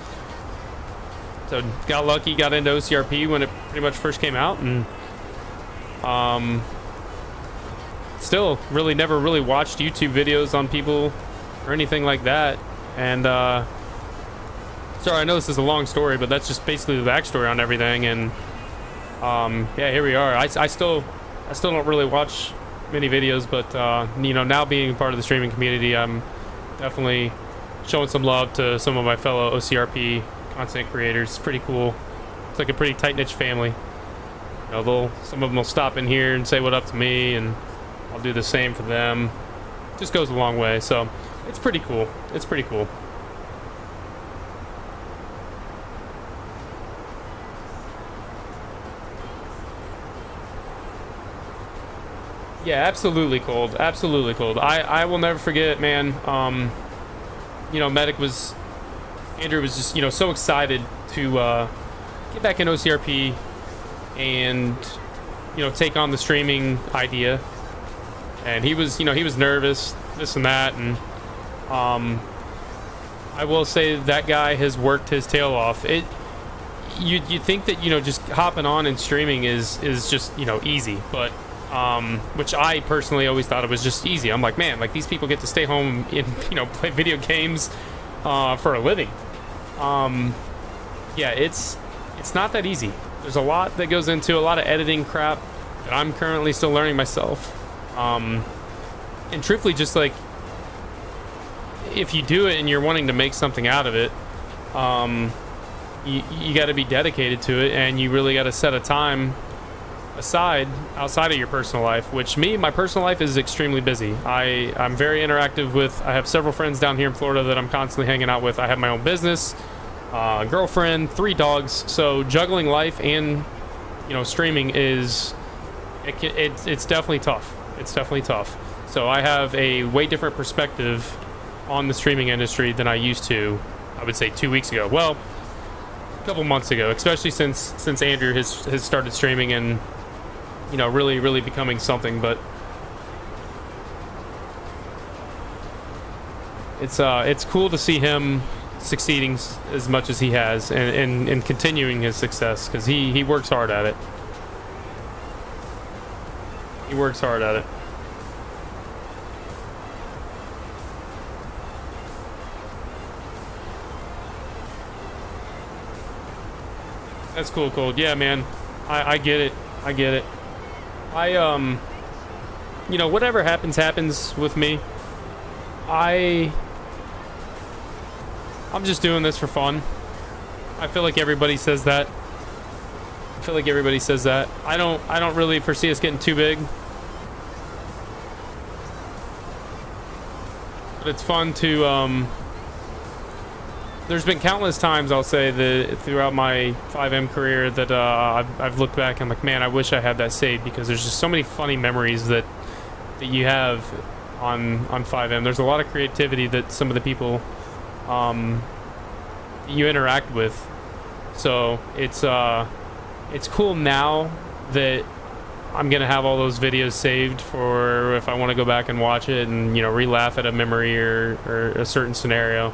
so got lucky, got into OCRP when it pretty much first came out, and still really never really watched YouTube videos on people or anything like that. And sorry, I know this is a long story, but that's just basically the backstory on everything. And yeah, here we are. I still don't really watch many videos, but you know, now being part of the streaming community, I'm definitely showing some love to some of my fellow OCRP content creators. It's pretty cool. It's like a pretty tight-knit family. You know, some of them will stop in here and say what up to me, and I'll do the same for them. Just goes a long way, so it's pretty cool. It's pretty cool. Yeah, absolutely cold. Absolutely cold. I will never forget, man. You know, Andrew was just, you know, so excited to get back in OCRP and, you know, take on the streaming idea. And he was, you know, he was nervous, this and that. And I will say that guy has worked his tail off. You'd think that, you know, just hopping on and streaming is just, you know, easy, but which I personally always thought it was just easy. I'm like, man, like these people get to stay home and, you know, play video games for a living. Yeah, it's not that easy. There's a lot that goes into a lot of editing crap that I'm currently still learning myself. And truthfully, just like if you do it and you're wanting to make something out of it, you got to be dedicated to it, and you really got to set a time aside outside of your personal life, which my personal life is extremely busy. I'm very interactive with, I have several friends down here in Florida that I'm constantly hanging out with. I have my own business, girlfriend, 3 dogs, so juggling life and, you know, streaming it's definitely tough. It's definitely tough. So I have a way different perspective on the streaming industry than I used to, I would say 2 weeks ago. Well, a couple months ago, especially since Andrew has started streaming and, you know, really becoming something. But it's cool to see him succeeding as much as he has, and continuing his success, because he works hard at it. He works hard at it. That's cool, Cold. Yeah, man. I get it. I get it. You know, whatever happens with me. I'm just doing this for fun. I feel like everybody says that. I don't really foresee us getting too big. But it's fun to, there's been countless times, I'll say, that throughout my 5M career that I've looked back and I'm like, man, I wish I had that saved, because there's just so many funny memories that you have on 5M. There's a lot of creativity that some of the people you interact with. So it's cool now that I'm gonna have all those videos saved for if I want to go back and watch it and, you know, re-laugh at a memory or a certain scenario.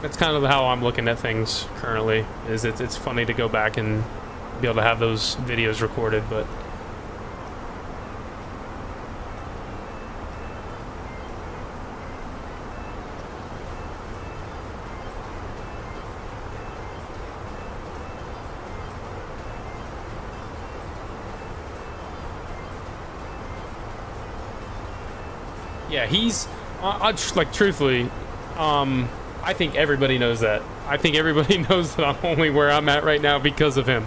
That's kind of how I'm looking at things currently. It's funny to go back and be able to have those videos recorded, but yeah, he's like, truthfully, I think everybody knows that. I think everybody knows that I'm only where I'm at right now because of him.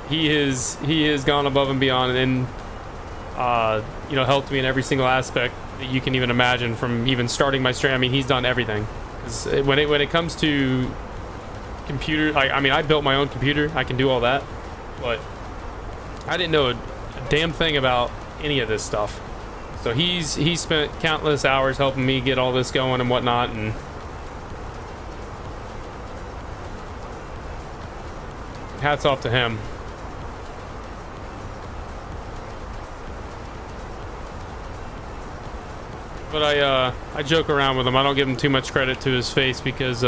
He has gone above and beyond, and you know, helped me in every single aspect that you can even imagine, from even starting my stream. I mean, he's done everything. 'Cause when it comes to computer, I mean, I built my own computer. I can do all that, but I didn't know a damn thing about any of this stuff. So he's spent countless hours helping me get all this going and whatnot, and hats off to him. But I joke around with him. I don't give him too much credit to his face because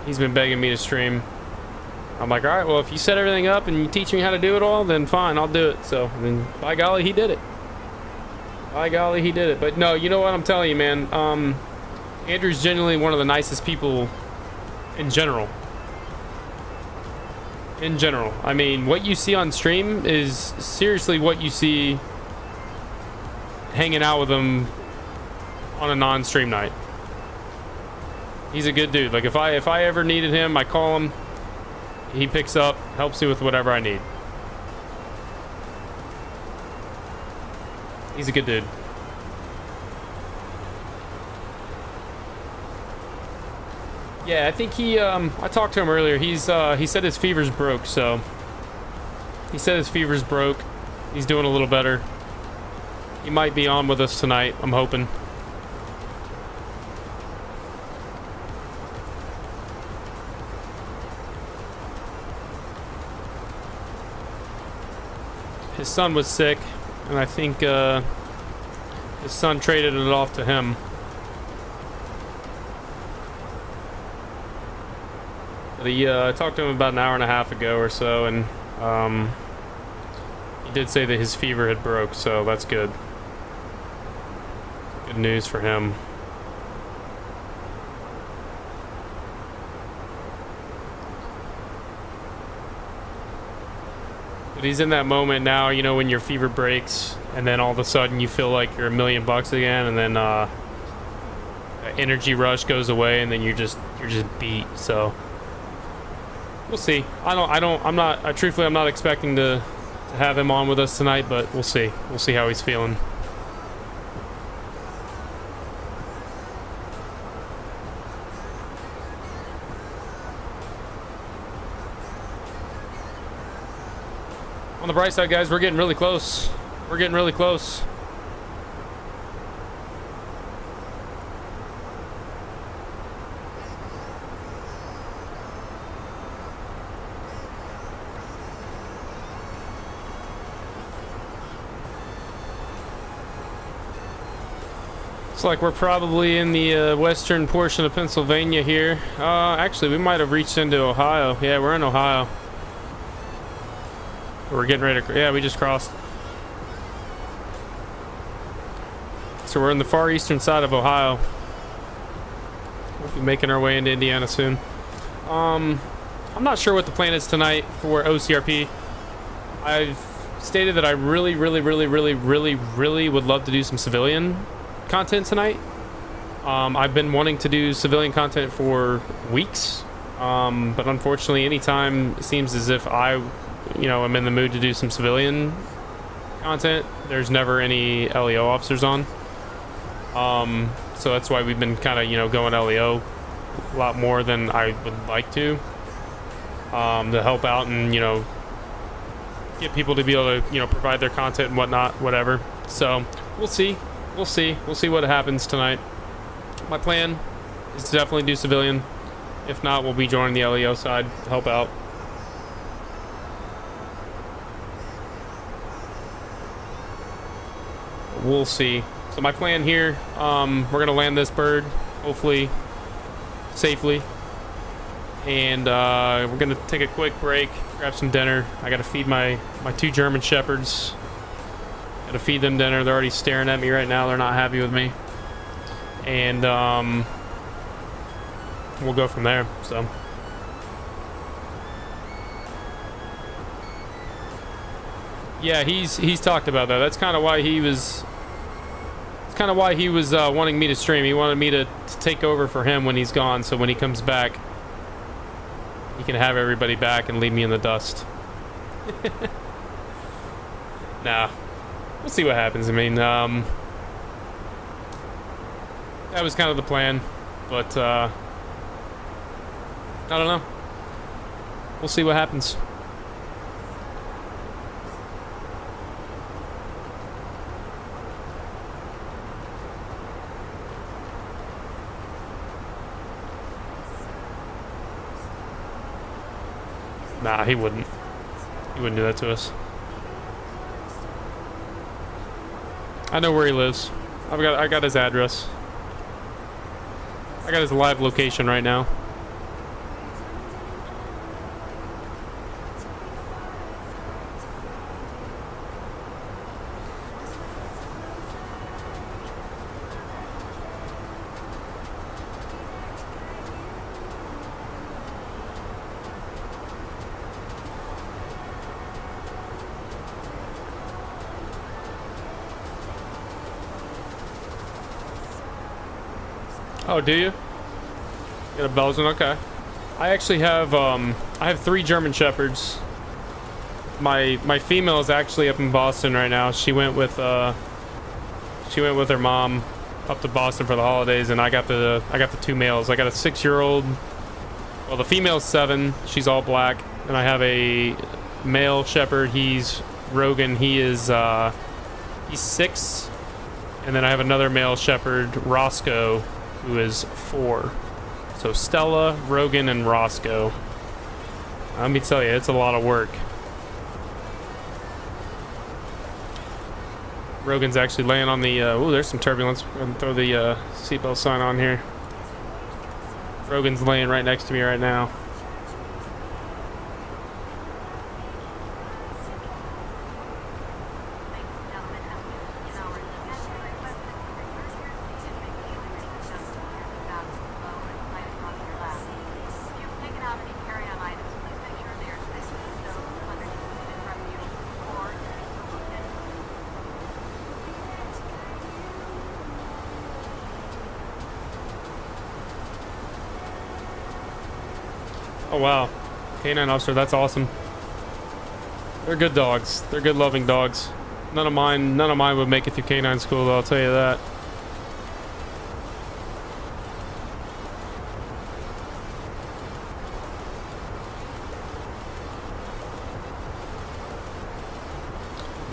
he's been begging me to stream. I'm like, all right, well, if you set everything up and you teach me how to do it all, then fine, I'll do it. So, I mean, by golly, he did it. By golly, he did it. But no, you know what I'm telling you, man? Andrew's genuinely one of the nicest people in general. In general. I mean, what you see on stream is seriously what you see hanging out with him on a non-stream night. He's a good dude. Like, if I ever needed him, I call him. He picks up, helps me with whatever I need. He's a good dude. Yeah, I think he, I talked to him earlier. He said his fever's broke, so. He said his fever's broke. He's doing a little better. He might be on with us tonight, I'm hoping. His son was sick, and I think his son traded it off to him. But I talked to him about an hour and a half ago or so, and he did say that his fever had broke, so that's good. Good news for him. But he's in that moment now, you know, when your fever breaks and then all of a sudden you feel like you're $1 million again, and then that energy rush goes away and then you're just beat. So we'll see. Truthfully, I'm not expecting to have him on with us tonight, but we'll see. We'll see how he's feeling. On the bright side, guys, we're getting really close. We're getting really close. Looks like we're probably in the western portion of Pennsylvania here. Actually, we might have reached into Ohio. Yeah, we're in Ohio. We're getting ready to, yeah, we just crossed. So we're in the far eastern side of Ohio. We'll be making our way into Indiana soon. I'm not sure what the plan is tonight for OCRP. I've stated that I really would love to do some civilian content tonight. I've been wanting to do civilian content for weeks, but unfortunately, anytime it seems as if I'm in the mood to do some civilian content, there's never any LEO officers on. So that's why we've been kind of, going LEO a lot more than I would like to help out and, get people to be able to, provide their content and whatnot, whatever. So we'll see. We'll see what happens tonight. My plan is to definitely do civilian. If not, we'll be joining the LEO side to help out. We'll see. So my plan here, we're gonna land this bird, hopefully safely, and we're gonna take a quick break, grab some dinner. I gotta feed my 2 German Shepherds. Gotta feed them dinner. They're already staring at me right now. They're not happy with me, and we'll go from there. So. Yeah, he's talked about that. That's kind of why he was. It's kind of why he was wanting me to stream. He wanted me to take over for him when he's gone, so when he comes back, he can have everybody back and leave me in the dust. Nah, we'll see what happens. I mean, that was kind of the plan, but I don't know. We'll see what happens. Nah, he wouldn't. He wouldn't do that to us. I know where he lives. I got his address. I got his live location right now. Oh, do you? Got a Belgian? Okay. I actually have I have 3 German Shepherds. My female is actually up in Boston right now. She went with her mom up to Boston for the holidays, and I got the 2 males. I got a 6-year-old. Well, the female's 7. She's all black, and I have a male Shepherd. He's Rogan. He's 6, and then I have another male Shepherd, Roscoe, who is 4. So Stella, Rogan, and Roscoe. Let me tell you, it's a lot of work. Rogan's actually laying on the ooh, there's some turbulence. I'm gonna throw the seatbelt sign on here. Rogan's laying right next to me right now. Oh wow, canine officer, that's awesome. They're good dogs. They're good loving dogs. None of mine would make it through canine school though, I'll tell you that.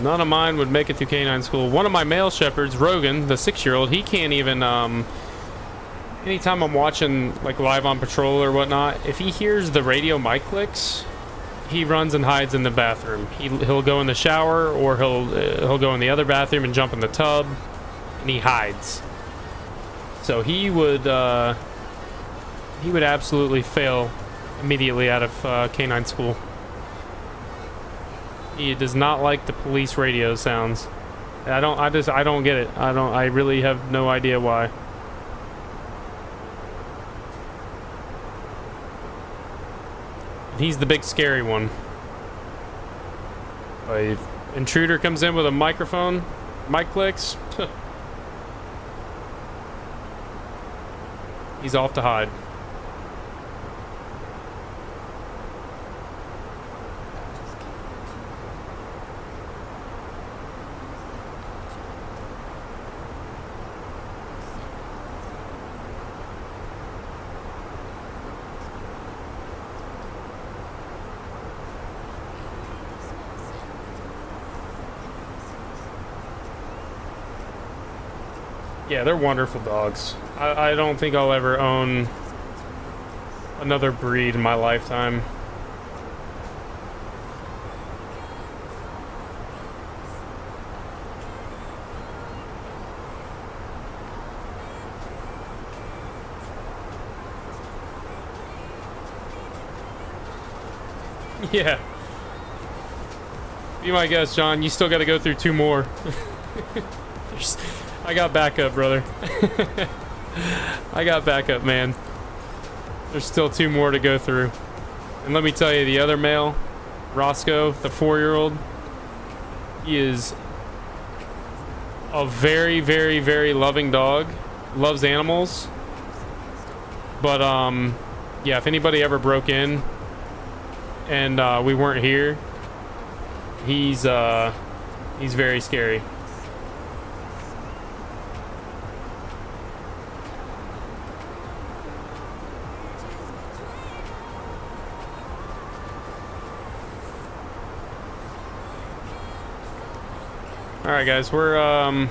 None of mine would make it through canine school. One of my male shepherds, Rogan, the 6-year-old, he can't even anytime I'm watching like live on patrol or whatnot, if he hears the radio mic clicks, he runs and hides in the bathroom. He'll go in the shower, or he'll go in the other bathroom and jump in the tub, and he hides. So he would absolutely fail immediately out of canine school. He does not like the police radio sounds. I don't get it. I really have no idea why. He's the big scary one. If intruder comes in with a microphone, mic clicks, he's off to hide. Yeah, they're wonderful dogs. I don't think I'll ever own another breed in my lifetime. Yeah. Be my guest, John. You still got to go through 2 more. I got backup, brother. I got backup, man. There's still 2 more to go through. And let me tell you, the other male, Roscoe, the 4-year-old, he is a very, very, very loving dog. Loves animals. But, yeah, if anybody ever broke in and we weren't here, he's very scary. Alright guys, we're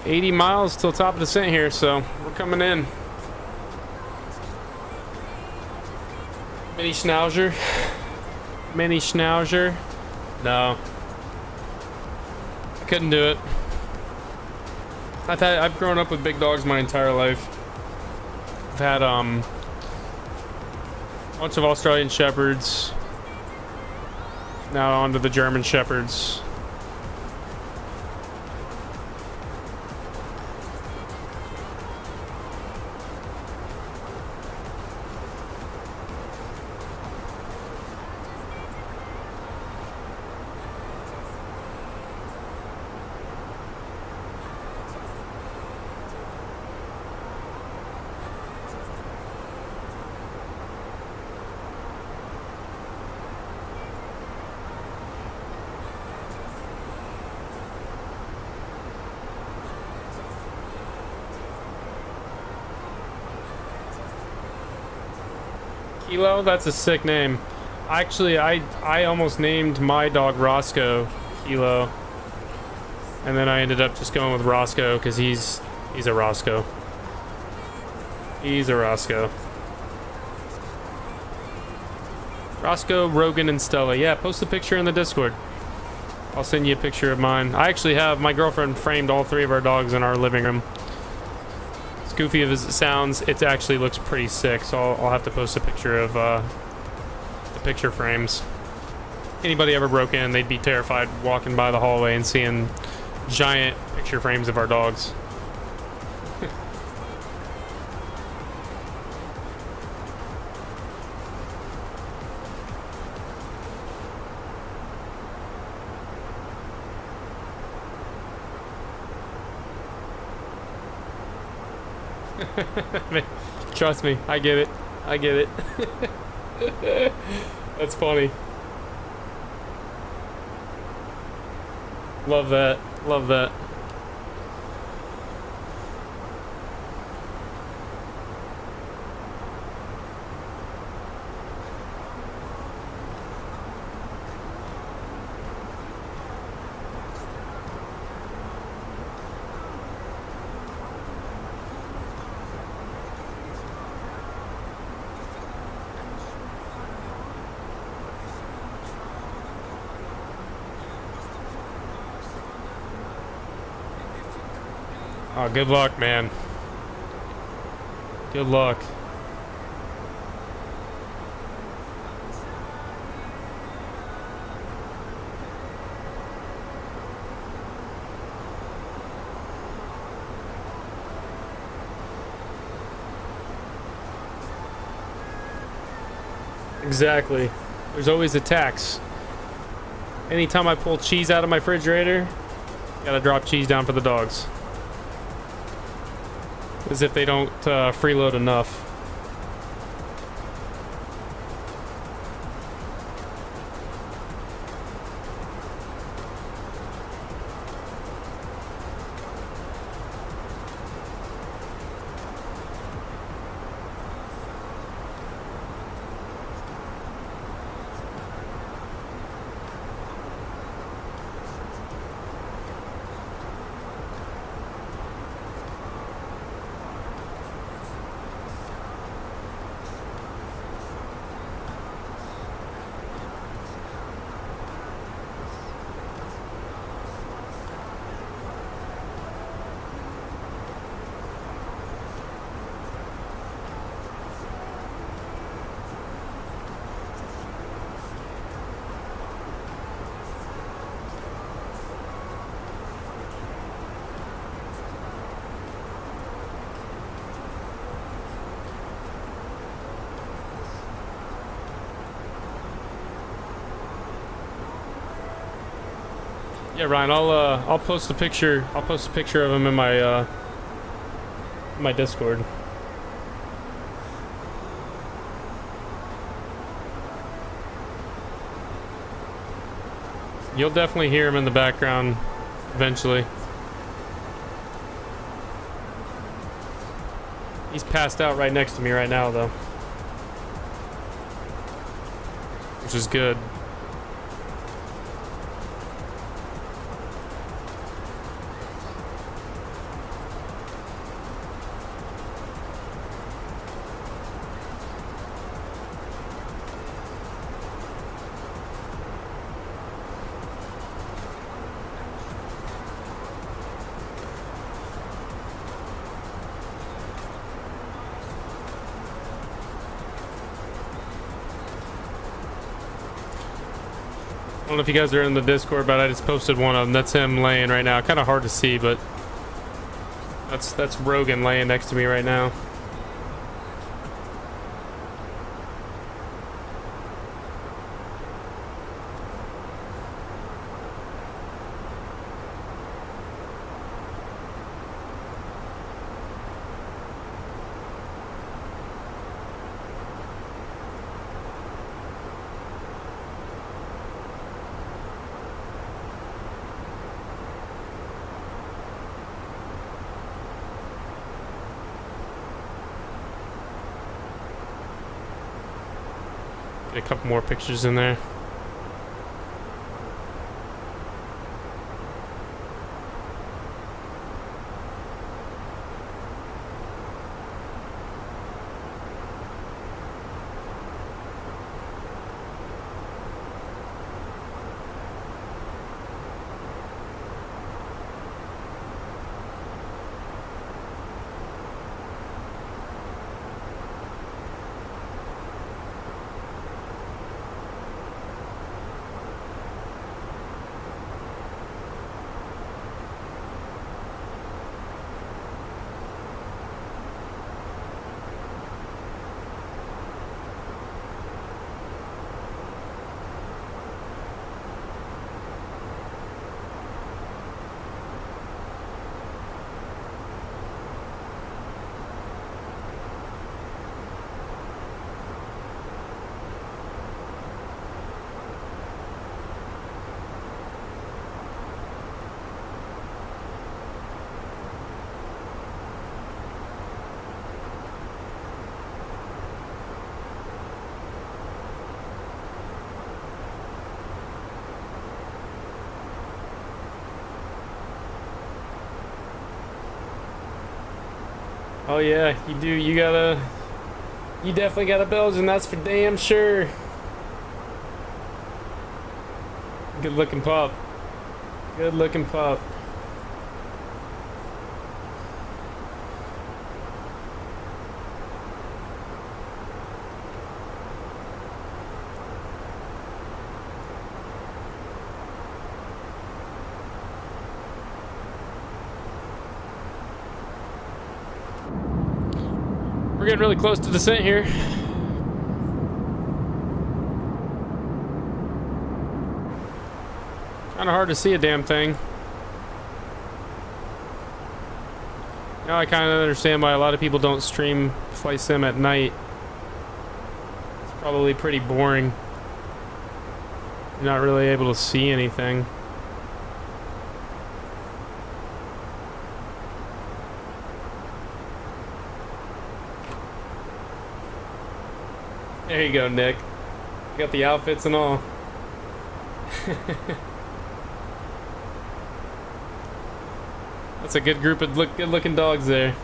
80 miles till top of descent here, so we're coming in. Mini Schnauzer. Mini Schnauzer. No. I couldn't do it. I've grown up with big dogs my entire life. I've had a bunch of Australian Shepherds. Now on to the German Shepherds. Kilo? That's a sick name. Actually, I almost named my dog Roscoe Kilo. And then I ended up just going with Roscoe because he's a Roscoe. He's a Roscoe. Roscoe, Rogan, and Stella. Yeah, post a picture in the Discord. I'll send you a picture of mine. I actually have my girlfriend framed all 3 of our dogs in our living room. As goofy as it sounds, it actually looks pretty sick, so I'll have to post a picture of the picture frames. Anybody ever broke in, they'd be terrified walking by the hallway and seeing giant picture frames of our dogs. Trust me, I get it. I get it. That's funny. Love that. Love that. Oh, good luck, man. Good luck. Exactly. There's always a tax. Anytime I pull cheese out of my refrigerator, gotta drop cheese down for the dogs. As if they don't freeload enough. Yeah, Ryan, I'll post a picture. I'll post a picture of him in my Discord. You'll definitely hear him in the background eventually. He's passed out right next to me right now, though, which is good. don't know if you guys are in the Discord, but I just posted one of them. That's him laying right now. Kind of hard to see, but that's Rogan laying next to me right now. Get a couple more pictures in there. Oh yeah, you do. You definitely got a Belgian, that's for damn sure. Good looking pup. Good looking pup. We're getting really close to descent here. Kind of hard to see a damn thing. Now I kind of understand why a lot of people don't stream Flight Sim at night. It's probably pretty boring. You're not really able to see anything. There you go, Nick. You got the outfits and all. That's a good group of good-looking dogs there.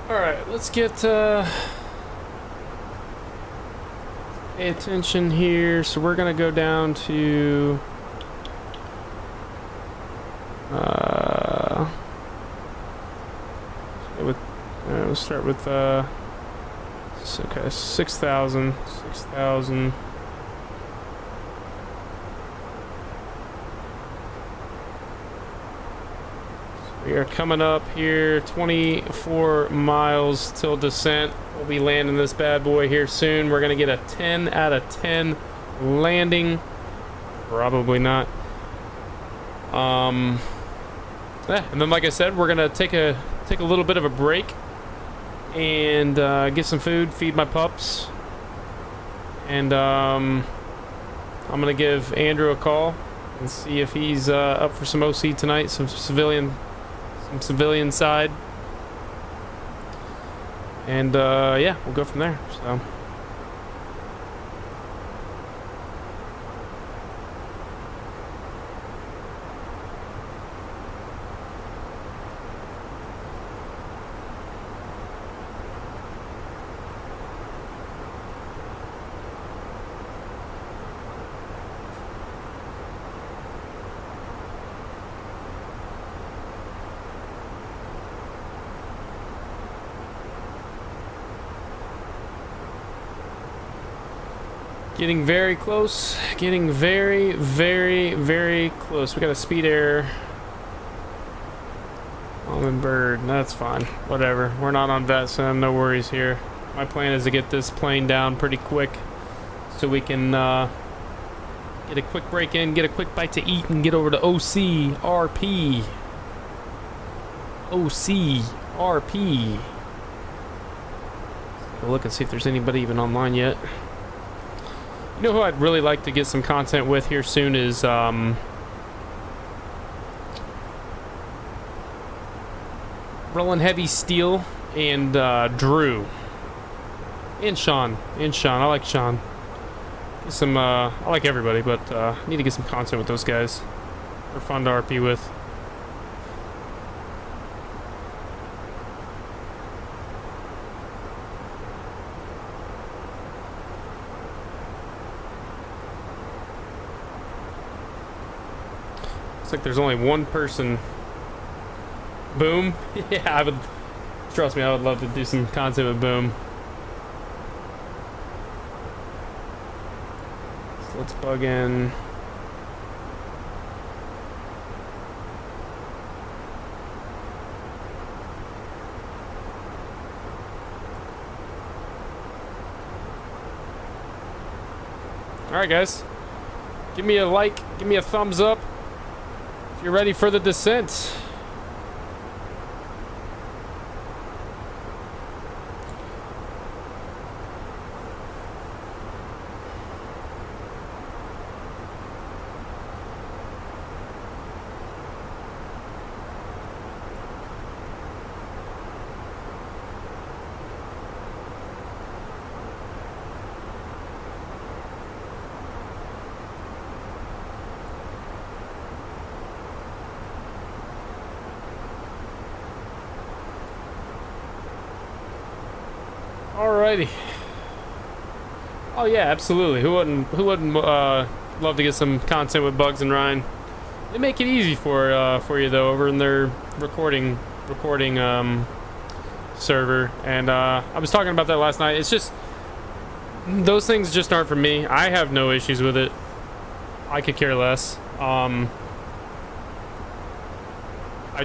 Alright, let's get pay attention here. So we're gonna go down to we'll start with okay, 6,000. We are coming up here, 24 miles till descent. We'll be landing this bad boy here soon. We're gonna get a 10 out of 10 landing. Probably not. Yeah, and then like I said, we're gonna take a take a little bit of a break and get some food, feed my pups, and I'm gonna give Andrew a call and see if he's up for some OC tonight, some civilian side, and yeah, we'll go from there. So. Getting very close. Getting very, very, very close. We got a speed error. Almond bird. That's fine. Whatever. We're not on VATSIM. No worries here. My plan is to get this plane down pretty quick so we can get a quick break in, get a quick bite to eat, and get over to OC RP. OC RP. Let's take a look and see if there's anybody even online yet. You know who I'd really like to get some content with here soon is Rolling Heavy Steel and Drew and Sean. I like Sean. Get some I like everybody, but need to get some content with those guys. They're fun to RP with. Looks like there's only one person. Boom. Yeah, I would. Trust me, I would love to do some content with Boom. So let's bug in. Alright, guys. Give me a like, give me a thumbs up. You're ready for the descent. Alrighty. Oh yeah, absolutely. Who wouldn't love to get some content with Bugs and Ryan? They make it easy for you though over in their recording server, and I was talking about that last night. It's just those things just aren't for me. I have no issues with it. I could care less. I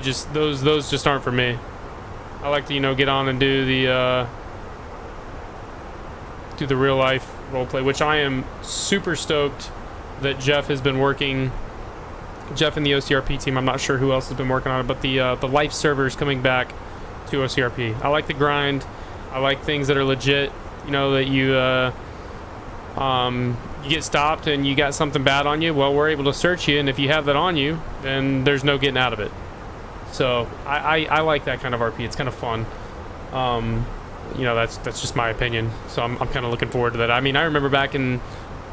just those just aren't for me. I like to get on and do the real life roleplay, which I am super stoked that Jeff has been working. Jeff and the OCRP team. I'm not sure who else has been working on it, but the life server is coming back to OCRP. I like the grind. I like things that are legit. That you get stopped and you got something bad on you. Well, we're able to search you, and if you have that on you, then there's no getting out of it. So I like that kind of RP. It's kind of fun. That's just my opinion. So I'm kind of looking forward to that. I mean, I remember back in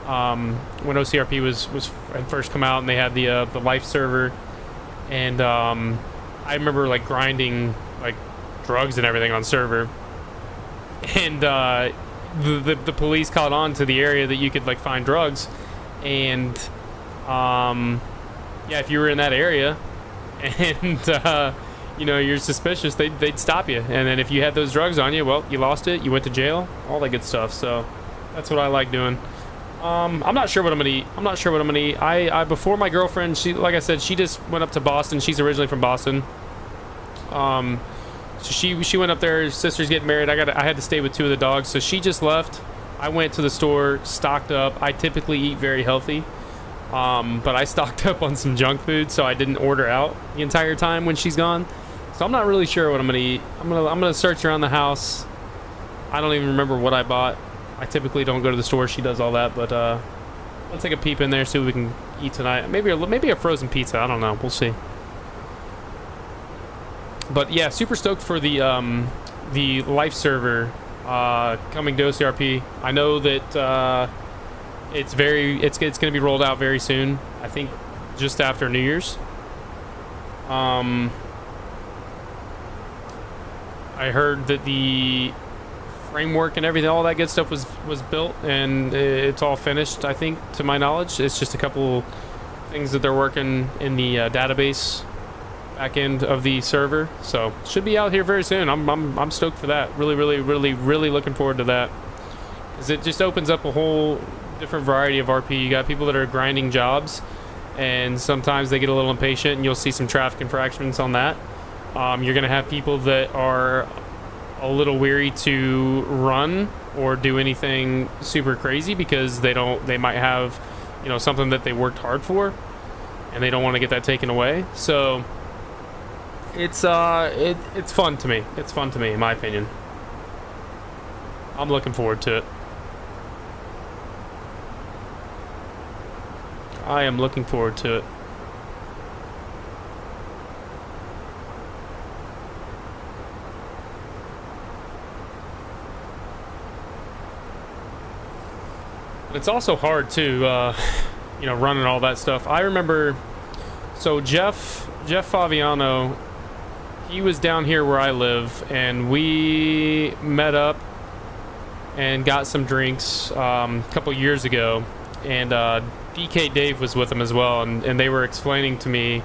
when OCRP had first come out and they had the life server, and I remember like grinding like drugs and everything on server, and the police caught on to the area that you could like find drugs, and yeah, if you were in that area and you're suspicious, they'd stop you, and then if you had those drugs on you, well, you lost it, you went to jail, all that good stuff. So that's what I like doing. I'm not sure what I'm gonna eat. I before my girlfriend, she, like I said, she just went up to Boston. She's originally from Boston. So she went up there. Her sister's getting married. I had to stay with two of the dogs, so she just left. I went to the store, stocked up. I typically eat very healthy, but I stocked up on some junk food, so I didn't order out the entire time when she's gone. So I'm not really sure what I'm gonna eat. I'm gonna search around the house. I don't even remember what I bought. I typically don't go to the store. She does all that, but let's take a peep in there, see what we can eat tonight. Maybe a frozen pizza. I don't know. We'll see. But yeah, super stoked for the life server coming to OCRP. I know that it's gonna be rolled out very soon. I think just after New Year's. I heard that the framework and everything, all that good stuff was built and it's all finished. I think, to my knowledge, it's just a couple things that they're working in the database back end of the server. So should be out here very soon. I'm stoked for that. Really looking forward to that, because it just opens up a whole different variety of RP. You got people that are grinding jobs, and sometimes they get a little impatient, and you'll see some traffic infractions on that. You're gonna have people that are a little weary to run or do anything super crazy because they might have, you know, something that they worked hard for, and they don't want to get that taken away. So it's fun to me. It's fun to me, in my opinion. I'm looking forward to it. I am looking forward to it. It's also hard to, you know, running all that stuff. I remember, so Jeff Faviano, he was down here where I live, and we met up and got some drinks a couple years ago, and DK Dave was with him as well, and they were explaining to me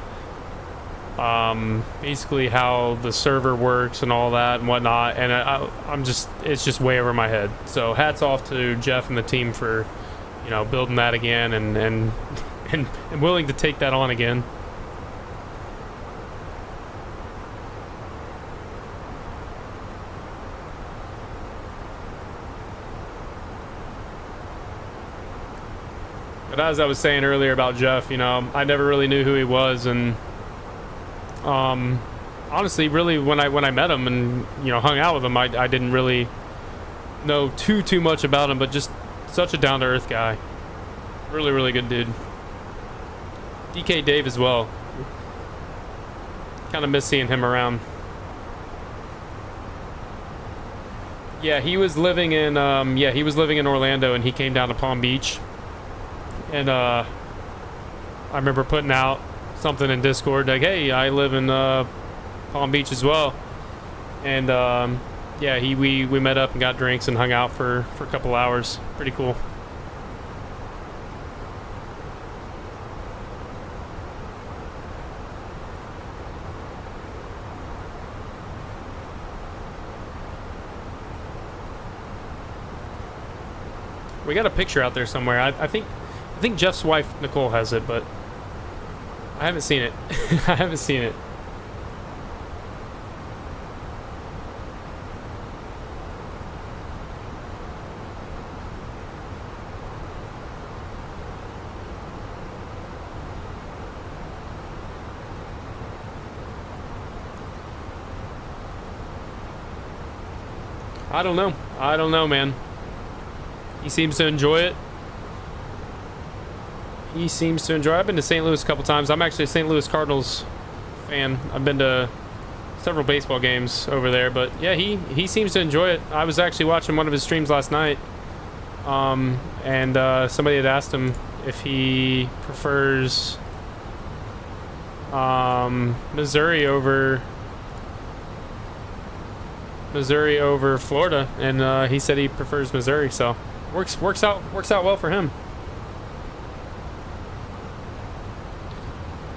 basically how the server works and all that and whatnot, and it's just way over my head. So hats off to Jeff and the team for, you know, building that again and willing to take that on again. But as I was saying earlier about Jeff, you know, I never really knew who he was, and honestly, really, when I met him and, you know, hung out with him, I didn't really know too much about him, but just such a down-to-earth guy. Really good dude. DK Dave as well. Kind of miss seeing him around. Yeah, he was living in Orlando, and he came down to Palm Beach. And I remember putting out something in Discord like, hey, I live in Palm Beach as well. And yeah, we met up and got drinks and hung out for a couple hours. Pretty cool. We got a picture out there somewhere. I think Jeff's wife Nicole has it, but I haven't seen it. I haven't seen it. I don't know, man. He seems to enjoy it. I've been to St. Louis a couple times. I'm actually a St. Louis Cardinals fan. I've been to several baseball games over there, but yeah, he seems to enjoy it. I was actually watching one of his streams last night, and somebody had asked him if he prefers Missouri over Florida, and he said he prefers Missouri, so works out well for him.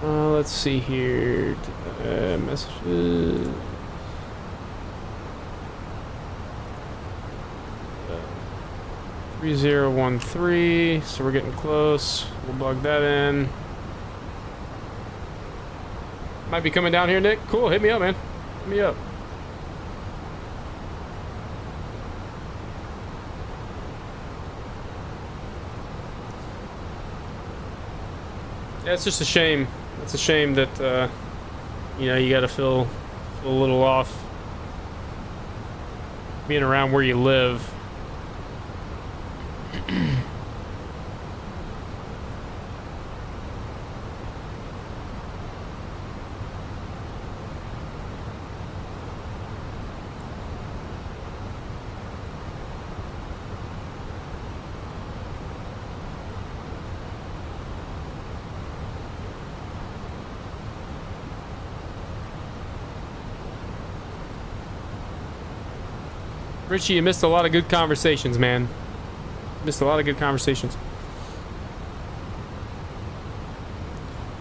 Let's see here. Messages. 3013. So we're getting close. We'll plug that in. Might be coming down here, Nick. Cool. Hit me up, man. Hit me up. Yeah, it's just a shame. It's a shame that you know, you got to fill a little off being around where you live. Richie, you missed a lot of good conversations, man. Missed a lot of good conversations.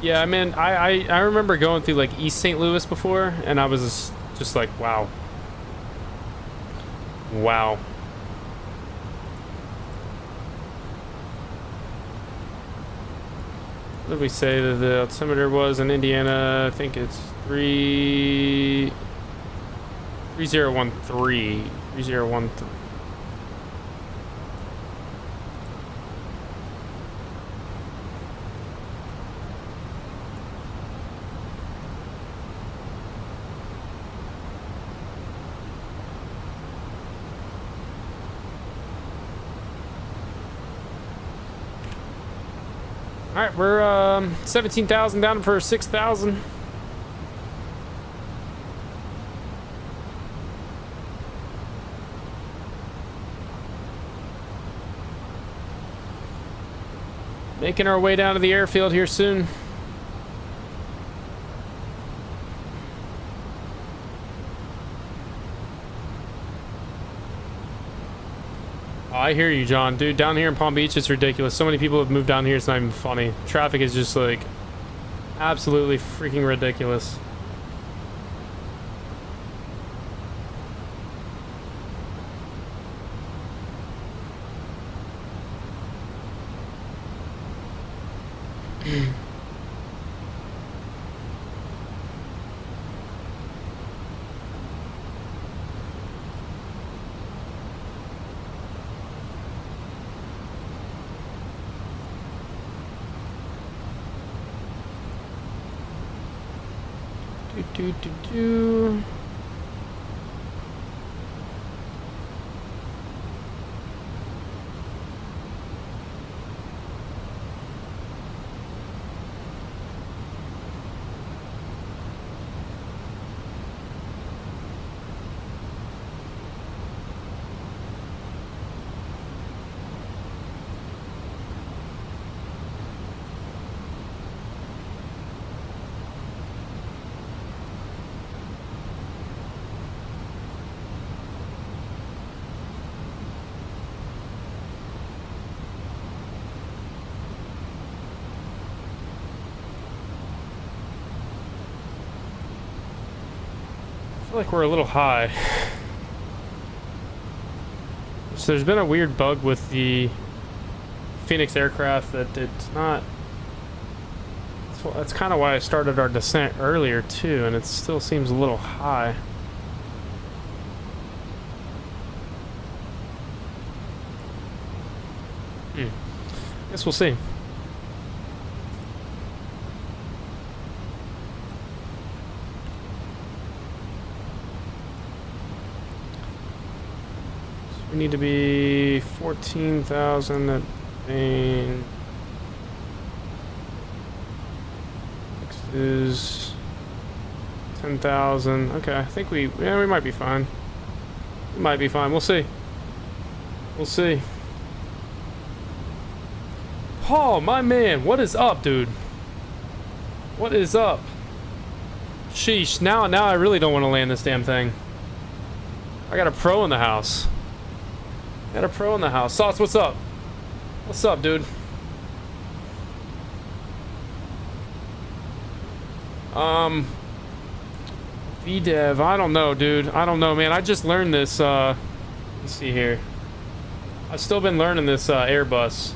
Yeah, I mean, I remember going through like East St. Louis before, and I was just like, wow. Wow. What did we say that the altimeter was in Indiana? I think it's 3013. 3013. All right, we're 17,000 down for 6,000. Making our way down to the airfield here soon. Oh, I hear you, John. Dude, down here in Palm Beach, it's ridiculous. So many people have moved down here, it's not even funny. Traffic is just like absolutely freaking ridiculous. Do. I feel like we're a little high. So there's been a weird bug with the Phoenix aircraft that it's not. That's kind of why I started our descent earlier too, and it still seems a little high. Guess we'll see. We need to be 14,000 at main. Next is 10,000. Okay, I think we might be fine. We might be fine. We'll see. We'll see. Paul, my man, what is up, dude? What is up? Sheesh, now I really don't want to land this damn thing. I got a pro in the house. Got a pro in the house. Sauce, what's up? What's up, dude? VDev, I don't know, dude. I don't know, man. I just learned this, let's see here. I've still been learning this, Airbus.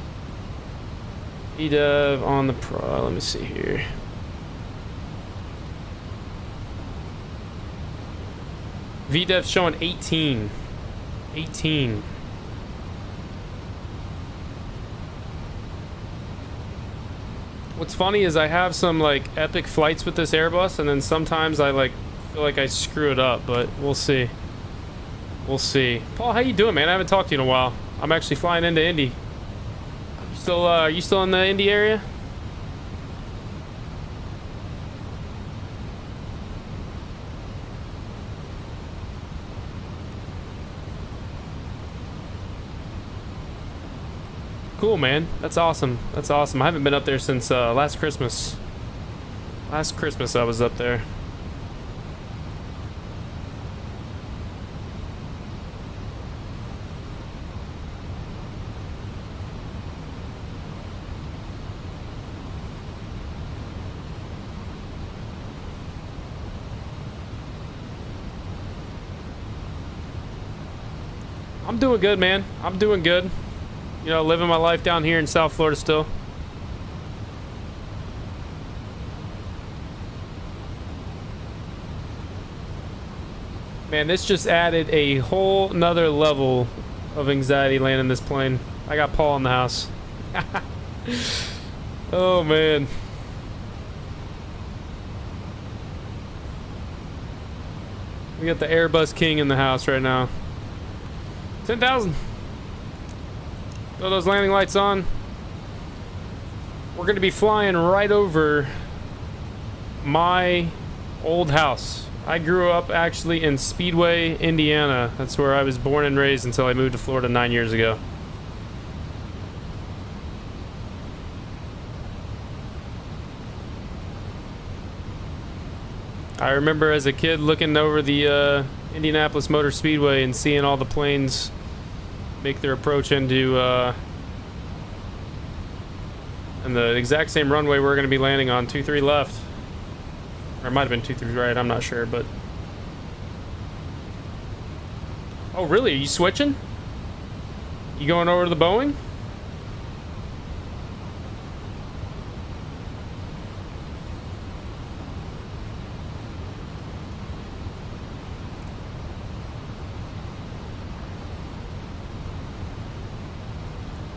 VDev on the pro, let me see here. VDev's showing 18. 18. What's funny is I have some like epic flights with this Airbus, and then sometimes I like feel like I screw it up, but we'll see. We'll see. Paul, how you doing, man? I haven't talked to you in a while. I'm actually flying into Indy. You still in the Indy area? Cool, man. That's awesome. That's awesome. I haven't been up there since last Christmas. Last Christmas I was up there. I'm doing good, man. I'm doing good. You know, living my life down here in South Florida still. Man, this just added a whole nother level of anxiety landing this plane. I got Paul in the house. Oh, man. We got the Airbus King in the house right now. 10,000. Throw those landing lights on. We're going to be flying right over my old house. I grew up actually in Speedway, Indiana. That's where I was born and raised until I moved to Florida 9 years ago. I remember as a kid looking over the Indianapolis Motor Speedway and seeing all the planes make their approach into and the exact same runway we're going to be landing on, 23 left. Or it might have been 23 right, I'm not sure, but... Oh, really? Are you switching? You going over to the Boeing?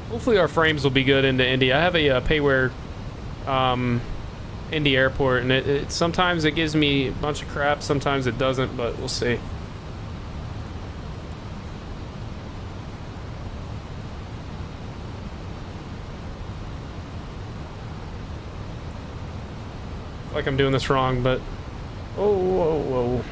Hopefully our frames will be good into Indy. I have a payware Indy airport, and it sometimes it gives me a bunch of crap, sometimes it doesn't, but we'll see. I feel like I'm doing this wrong, but oh, whoa, whoa.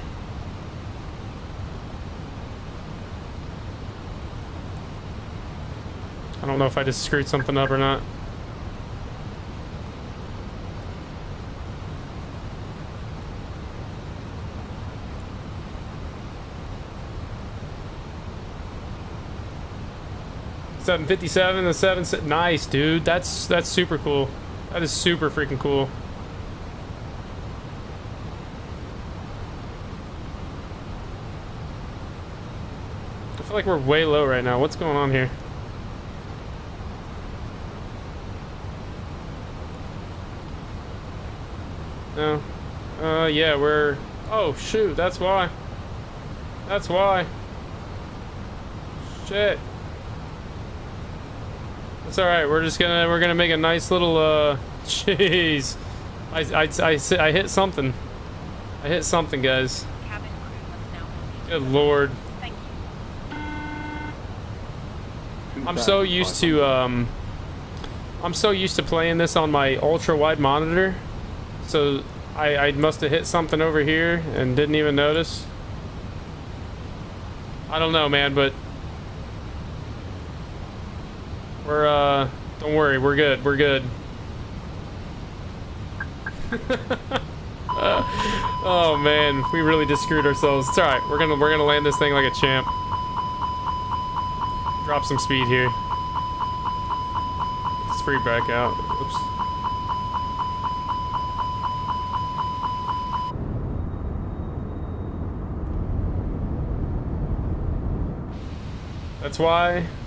I don't know if I just screwed something up or not. $757 and 7. Nice, dude. That's super cool. That is super freaking cool. I feel like we're way low right now. What's going on here? No. Yeah, we're... Oh, shoot, that's why. That's why. Shit. That's alright, we're gonna make a nice little, jeez. I hit something. I hit something, guys. Good lord. I'm so used to playing this on my ultra wide monitor. So I must have hit something over here and didn't even notice. I don't know, man, but we're don't worry, we're good. We're good. Oh man, we really just screwed ourselves. It's all right. We're gonna land this thing like a champ. Drop some speed here. Speed back out. Oops.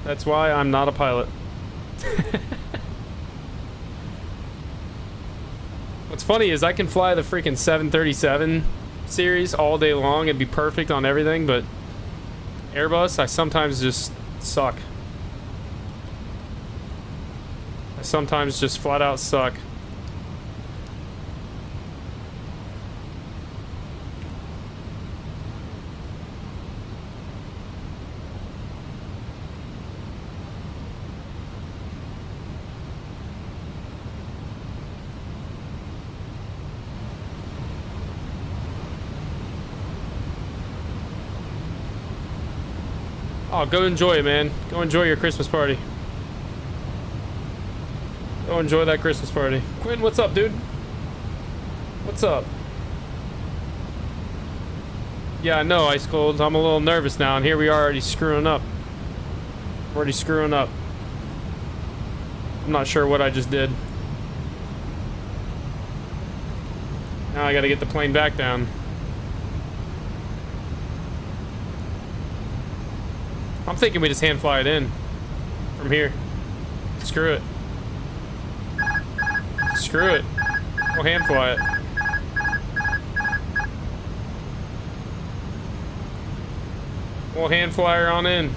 That's why I'm not a pilot. What's funny is I can fly the freaking 737 series all day long and be perfect on everything, but Airbus, I sometimes just suck. I sometimes just flat out suck. Oh, go enjoy it, man. Go enjoy your Christmas party. Go enjoy that Christmas party. Quinn, what's up, dude? What's up? Yeah, I know, Ice Cold. I'm a little nervous now, and here we are already screwing up. Already screwing up. I'm not sure what I just did. Now I gotta get the plane back down. I'm thinking we just hand fly it in from here. Screw it. Screw it. We'll hand fly it. We'll hand fly her on in.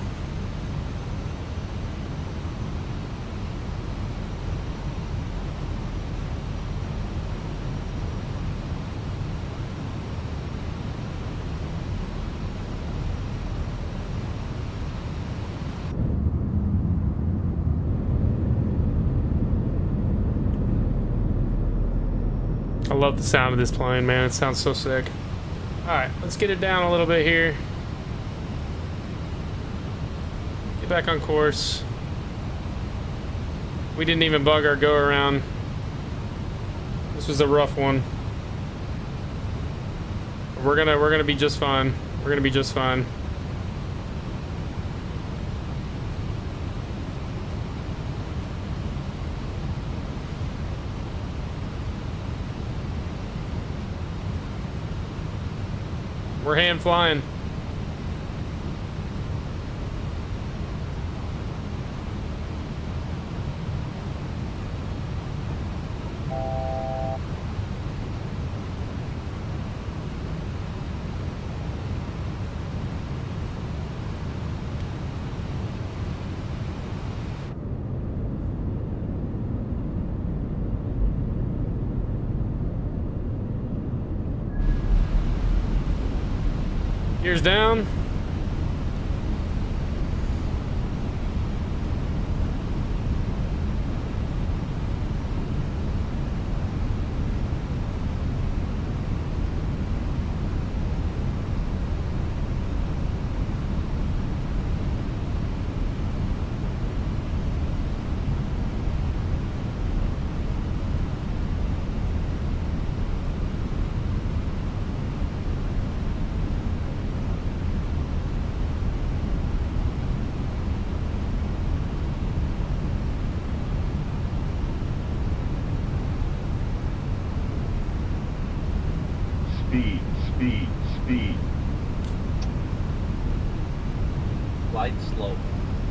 I love the sound of this plane, man. It sounds so sick. Alright, let's get it down a little bit here. Get back on course. We didn't even bug our go around. This was a rough one. We're gonna be just fine. We're gonna be just fine. We're hand flying. Gears down. Speed. Flight slow.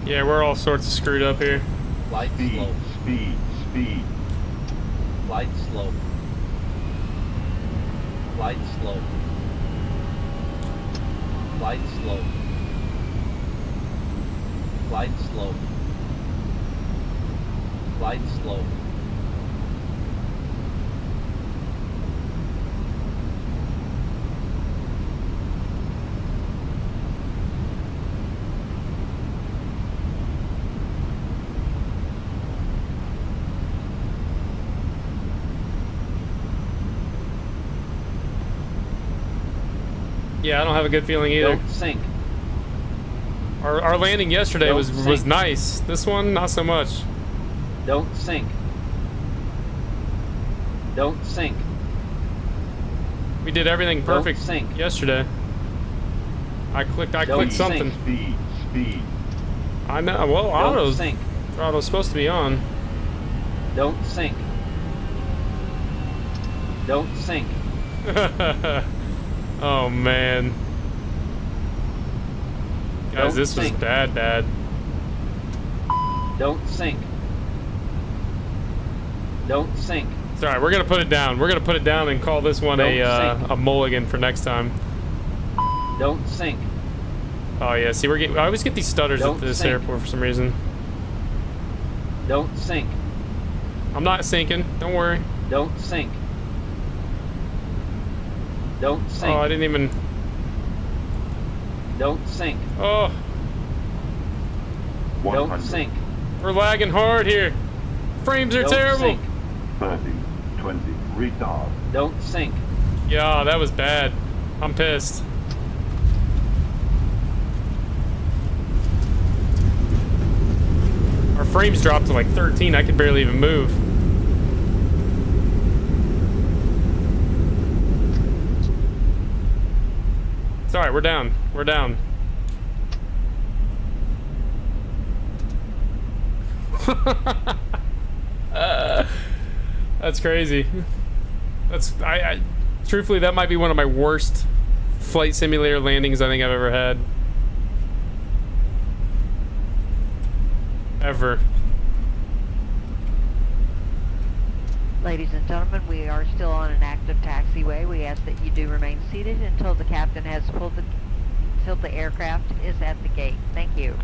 Yeah, we're all sorts of screwed up here. Flight slow. Speed. Flight slow. Flight slow. Flight slow. Flight slow. Flight slow. Yeah, I don't have a good feeling either. Don't sink. Our landing yesterday Don't was sink. nice. This one, not so much. Don't sink. Don't sink. We did everything perfect Don't sink. yesterday. I clicked Don't something. sink. Speed. I know. Well, Don't sink. auto's supposed to be on. Don't sink. Don't sink. Oh man, guys, Don't this was sink. bad. Don't sink. Don't sink. It's all right. We're gonna put it down. We're gonna put it down and call this one Don't sink. a mulligan for next time. Don't sink. Oh yeah. See, I always get these stutters Don't at this sink. airport for some reason. Don't sink. I'm not sinking. Don't worry. Don't sink. Don't sink. Oh, I didn't even. Don't sink. Oh, Don't sink. we're lagging hard here. Frames are Don't terrible. sink. 30, 20, retard. Don't sink. Yeah, that was bad. I'm pissed. frames dropped to like 13. I could barely even move. It's alright, we're down. We're down. That's crazy. That's I truthfully, that might be one of my worst flight simulator landings I think I've ever had. Ever. Ladies and gentlemen, we are still on an active taxiway. We ask that you do remain seated until the captain has until the aircraft is at the gate. Thank you.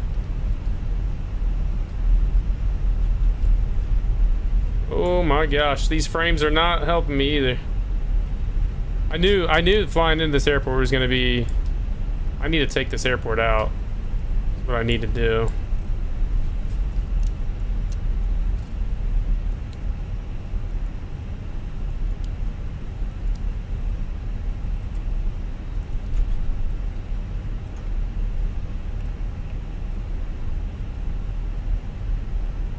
Oh my gosh, these frames are not helping me either. I knew flying into this airport was gonna be... I need to take this airport out. That's what I need to do.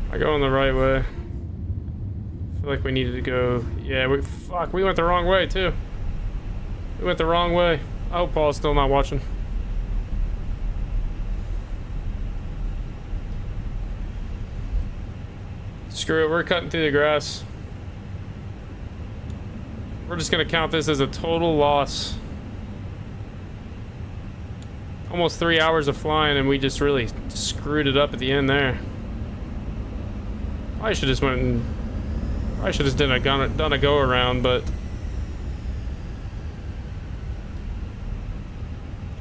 Am I going the right way? I feel like we needed to go... Yeah, we went the wrong way too. We went the wrong way. I hope Paul's still not watching. Screw it, we're cutting through the grass. We're just gonna count this as a total loss. Almost 3 hours of flying and we just really screwed it up at the end there. I should just went and... I should have done a go around, but...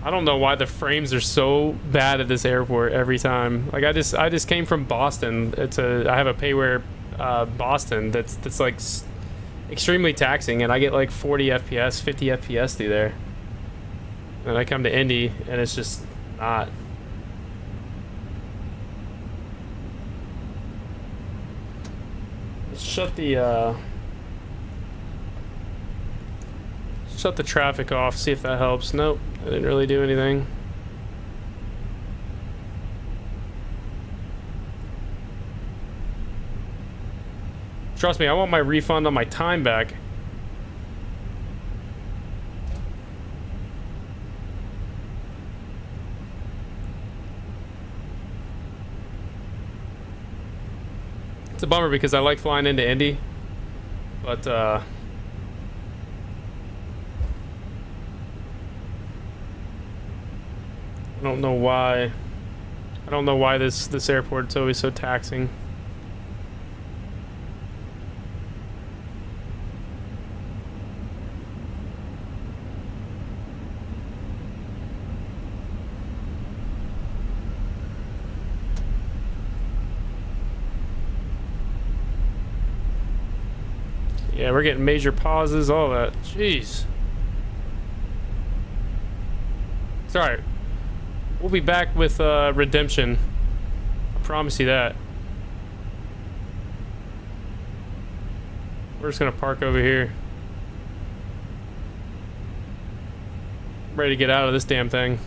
I don't know why the frames are so bad at this airport every time. Like I just came from Boston. I have a payware Boston that's like extremely taxing, and I get like 40 FPS, 50 FPS through there. And I come to Indy, and it's just not. Let's shut the traffic off. See if that helps. Nope. I didn't really do anything. Trust me, I want my refund on my time back. It's a bummer because I like flying into Indy, but I don't know why. I don't know why this airport's always so taxing. Yeah, we're getting major pauses, all that. Jeez. It's alright. We'll be back with redemption. I promise you that. We're just gonna park over here. I'm ready to get out of this damn thing.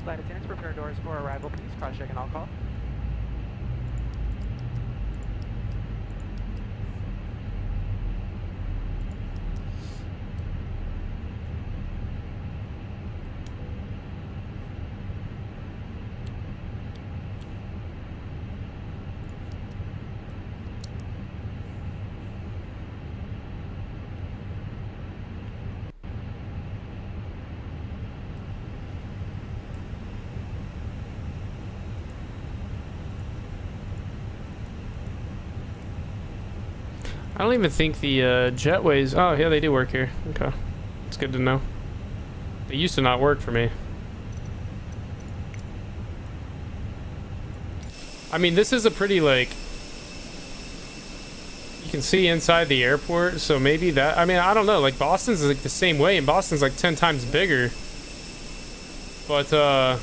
Flight attendants, prepare doors for arrival, please. Cross-check and all call. I don't even think the jetways... Oh, yeah, they do work here. Okay. It's good to know. They used to not work for me. I mean, this is a pretty, like, you can see inside the airport, so maybe that, I mean, I don't know, like, Boston's like the same way, and Boston's like 10 times bigger. But, I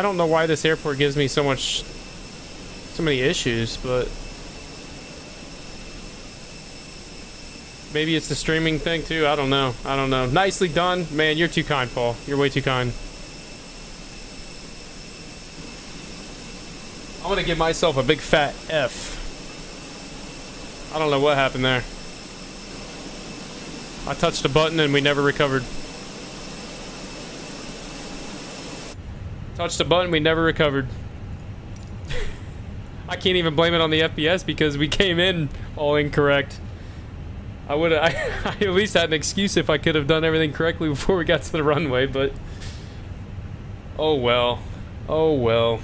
don't know why this airport gives me so many issues, but maybe it's the streaming thing too. I don't know. Nicely done, man. You're too kind, Paul. You're way too kind. I'm gonna give myself a big fat F. I don't know what happened there. I touched a button and we never recovered. Touched a button, we never recovered. I can't even blame it on the FPS because we came in all incorrect. I at least had an excuse if I could have done everything correctly before we got to the runway, but oh well. Oh well.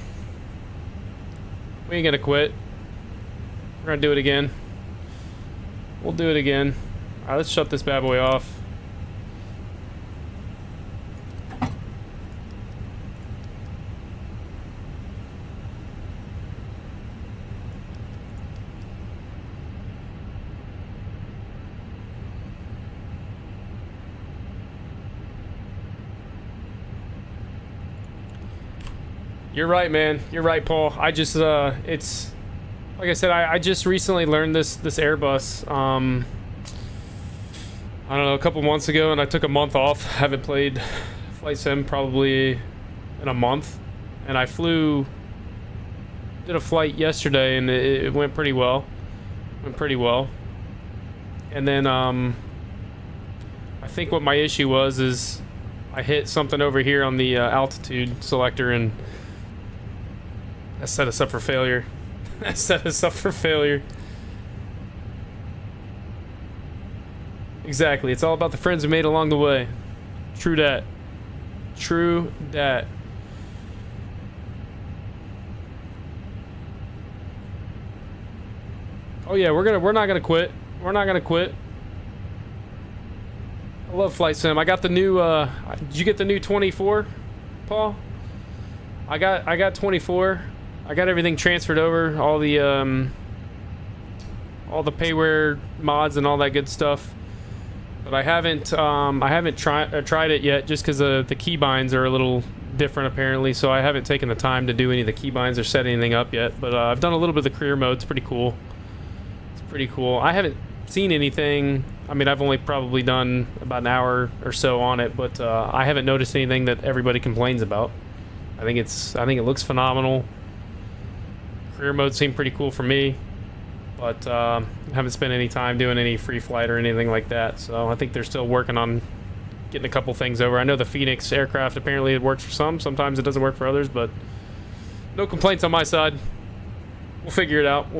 We ain't gonna quit. We're gonna do it again. We'll do it again. Alright, let's shut this bad boy off. You're right, man. You're right, Paul. I just, it's, like I said, I just recently learned this Airbus, I don't know, a couple months ago, and I took a month off. Haven't played Flight Sim probably in a month, and I did a flight yesterday, and it went pretty well. And then, I think what my issue was is I hit something over here on the altitude selector, and that set us up for failure. That set us up for failure. Exactly. It's all about the friends we made along the way. True dat. True dat. Oh yeah, we're not gonna quit. We're not gonna quit. I love Flight Sim. I got the new did you get the new 24, Paul? I got 24. I got everything transferred over, all the payware mods and all that good stuff. But I haven't tried it yet, just because the keybinds are a little different apparently. So I haven't taken the time to do any of the keybinds or set anything up yet. But I've done a little bit of the career mode. It's pretty cool. It's pretty cool. I haven't seen anything. I mean, I've only probably done about an hour or so on it, but I haven't noticed anything that everybody complains about. I think it looks phenomenal. Career mode seemed pretty cool for me, but haven't spent any time doing any free flight or anything like that. So I think they're still working on getting a couple things over. I know the Phoenix aircraft, apparently it works for some. Sometimes it doesn't work for others, but no complaints on my side. We'll figure it out.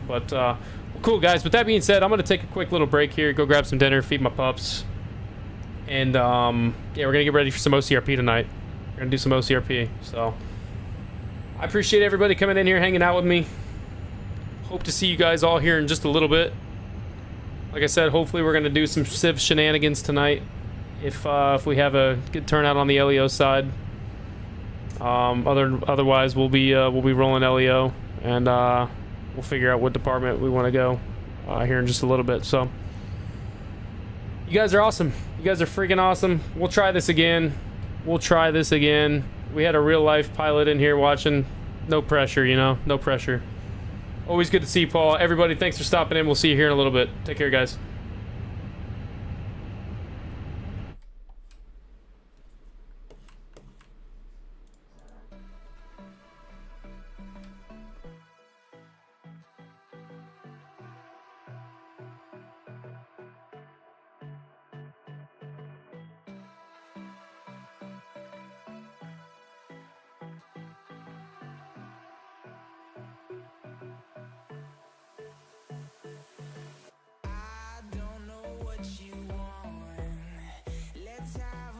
But well, cool, guys. With that being said, I'm going to take a quick little break here, go grab some dinner, feed my pups, and yeah, we're going to get ready for some OCRP tonight. We're going to do some OCRP, so I appreciate everybody coming in here, hanging out with me. Hope to see you guys all here in just a little bit. Like I said, hopefully we're going to do some Civ shenanigans tonight. If we have a good turnout on the LEO side. Otherwise, we'll be rolling LEO, and we'll figure out what department we want to go here in just a little bit. So, you guys are awesome. You guys are freaking awesome. We'll try this again. We had a real life pilot in here watching. No pressure, you know, no pressure. Always good to see you, Paul. Everybody, thanks for stopping in. We'll see you here in a little bit. Take care, guys. I don't know what you want. Let's have